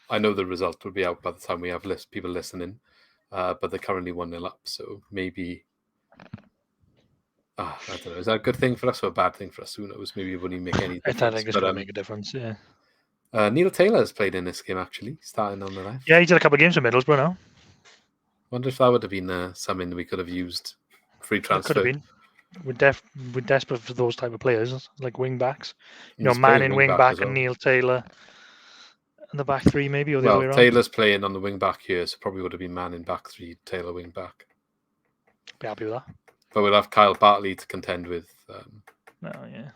I know the result will be out by the time we have people listening, but they're currently 1-0 up. So maybe, I don't know. Is that a good thing for us or a bad thing for us? Who knows? Maybe it wouldn't even make any difference. I think it's going to make a difference, yeah. Neil Taylor has played in this game, actually, starting on the left. Yeah, he did a couple of games for Middlesbrough now. Wonder if that would have been something we could have used free transfer. It could have been. We're desperate for those type of players, like wing backs. Man in wing back and Neil Taylor in the back three, maybe, or the other way around. Taylor's playing on the wing back here, so probably would have been man in back three, Taylor wing back. Be happy with that. But we'll have Kyle Bartley to contend with. Yeah.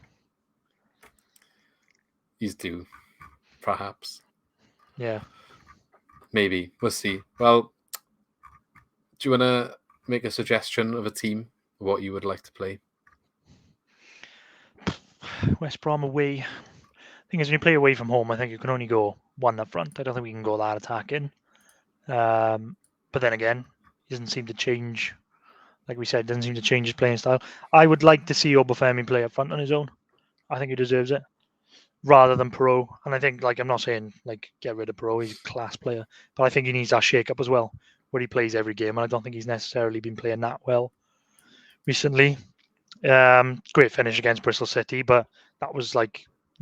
He's due, perhaps. Yeah. Maybe. We'll see. Well, do you want to make a suggestion of a team, what you would like to play? West Brom away. Thing is, when you play away from home, I think you can only go one up front. I don't think we can go that attacking. But then again, he doesn't seem to change. Like we said, doesn't seem to change his playing style. I would like to see Obafemi play up front on his own. I think he deserves it, rather than Perot. And I think, I'm not saying get rid of Perot. He's a class player, but I think he needs that shake-up as well, where he plays every game. And I don't think he's necessarily been playing that well recently. Great finish against Bristol City, but that was the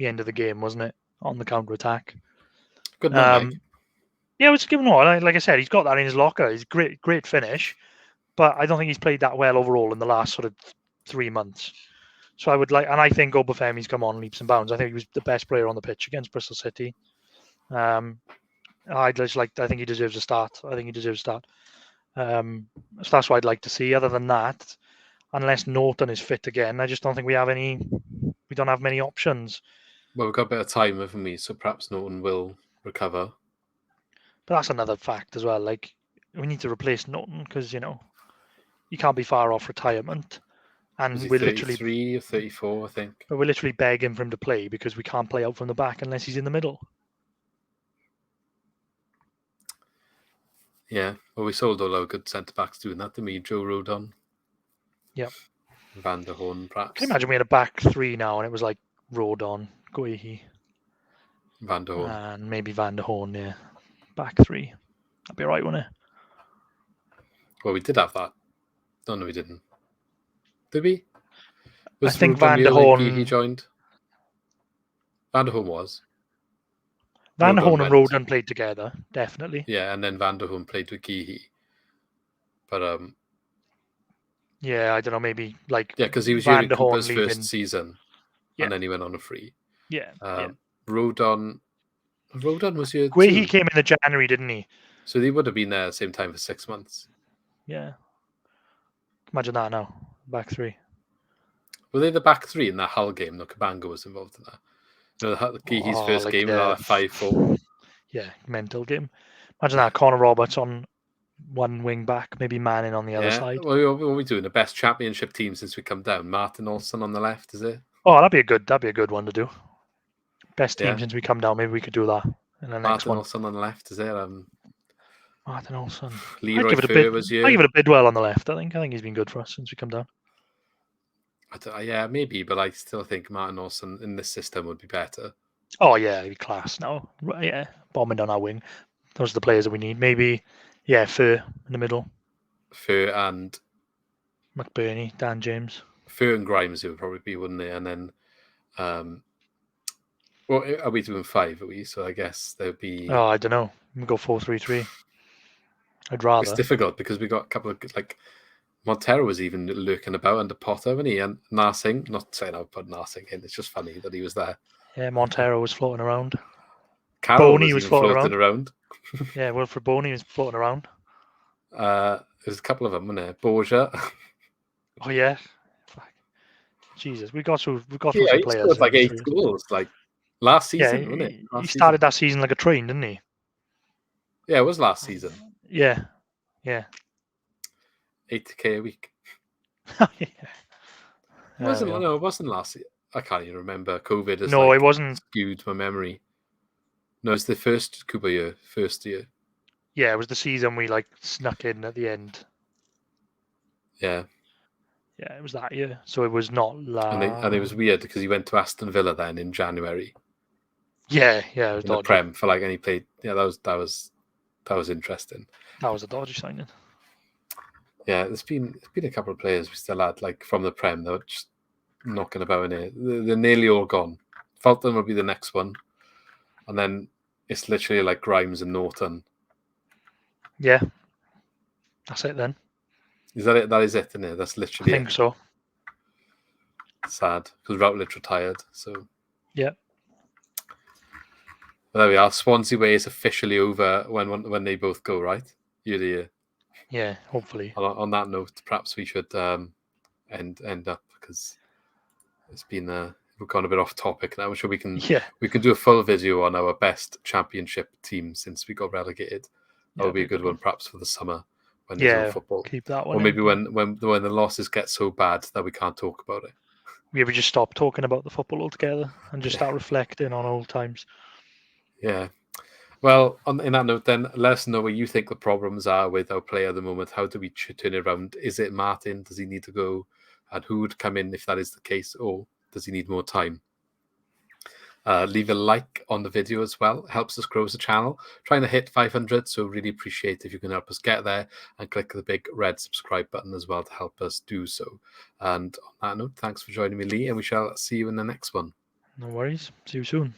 end of the game, wasn't it? On the counter attack. Good night. Yeah, it was given all. Like I said, he's got that in his locker. He's great finish, but I don't think he's played that well overall in the last sort of 3 months. So I would and I think Obafemi's come on leaps and bounds. I think he was the best player on the pitch against Bristol City. I think he deserves a start. So that's what I'd like to see. Other than that, unless Norton is fit again, I just don't think we don't have many options. Well, we've got a bit of time, haven't we? So perhaps Norton will recover. But that's another fact as well. We need to replace Norton because, he can't be far off retirement. And we're 33 or 34, I think. But we're literally begging for him to play because we can't play out from the back unless he's in the middle. Yeah. Well, we sold all our good centre-backs doing that, didn't we? Joe Rodon. Yep. Van der Horn, perhaps. Can you imagine we had a back three now and it was Rodon, Guehi, Van der Horn. and maybe Van der Horn, yeah. Back three. That'd be all right, wouldn't it? Well, we did have that. Oh, no, we didn't. Did we? I think Van der Horn... He joined. Van der Horn was. Van der Horn and went. Roden played together, definitely. Yeah, and then Van der Horn played with Geehee. But yeah, I don't know, maybe like because he was Van Jurgen der Horn Cooper's leaving. first season, Yeah. and then he went on a free. Yeah. Rodon was here Where too. he came in the January, didn't he? So they would have been there at the same time for 6 months. Yeah. Imagine that now. Back three. Were they the back three in that Hull game? No, Kabanga was involved in that. The Geehee's first game was 5-4. Yeah, mental game. Imagine that. Connor Roberts on one wing back, maybe Manning on the other side. What are we doing? The best championship team since we come down. Martin Olsen on the left, is it? Oh, that'd be a good one to do. Best team since we come down. Maybe we could do that in the next one. Martin Olsen on the left, is it? Martin Olsen. Leroy Fer was here. I give it a Bidwell on the left. I think he's been good for us since we come down. Yeah, maybe, but I still think Martin Olsen in this system would be better. Oh yeah, he'd be class now. Right, yeah, bombing down our wing. Those are the players that we need. Maybe, Fer in the middle. Fer and McBurney, Dan James. Fer and Grimes it would probably be, wouldn't they? And then, well, are we doing 5? Are we? So I guess there'd be. Oh, I don't know. We go 4-3-3. I'd rather. It's difficult because we got a couple of Montero was even lurking about under Potter, wasn't he? And Narsing, not saying I'll put Narsing in. It's just funny that he was there. Yeah, Montero was floating around. Carroll Boney was floating around. Yeah, Wilfred Boney was floating around. There's a couple of them, wasn't there? Borgia. Oh yeah. Jesus, we got through some players. He scored 8 goals, last season, wasn't it? He started that season like a train, didn't he? Yeah, it was last season. Yeah. 80k a week. Yeah. It wasn't last year. I can't even remember. COVID has it wasn't skewed my memory. No, it's the first Cooper year, first year. Yeah, it was the season we snuck in at the end. Yeah. Yeah, it was that year. So it was not and it was weird because he went to Aston Villa then in January. Yeah, it was in the Prem for and he played. Yeah, that was interesting. That was a dodgy signing. Yeah, there's been a couple of players we still had from the Prem that were just knocking about in here. They're nearly all gone. Fulton will be the next one, and then it's literally Grimes and Norton. Yeah, that's it then. Is that it? That is it, isn't it? That's literally. I think so. Sad because Routledge retired. So yeah. But there we are. Swansea way is officially over when they both go, right? Year to year. Yeah, hopefully. On that note, perhaps we should end up because it's been we've gone a bit off topic now. I'm sure we can do a full video on our best championship team since we got relegated. That would be a good one, perhaps for the summer when there's no football. Keep that one. Or maybe when the losses get so bad that we can't talk about it. Maybe just stop talking about the football altogether and just start reflecting on old times. Yeah. Well, in that note, then, let us know what you think the problems are with our player at the moment. How do we turn it around? Is it Martin? Does he need to go? And who would come in if that is the case? Or does he need more time? Leave a like on the video as well. Helps us grow the channel. Trying to hit 500, so really appreciate if you can help us get there. And click the big red subscribe button as well to help us do so. And on that note, thanks for joining me, Lee, and we shall see you in the next one. No worries. See you soon.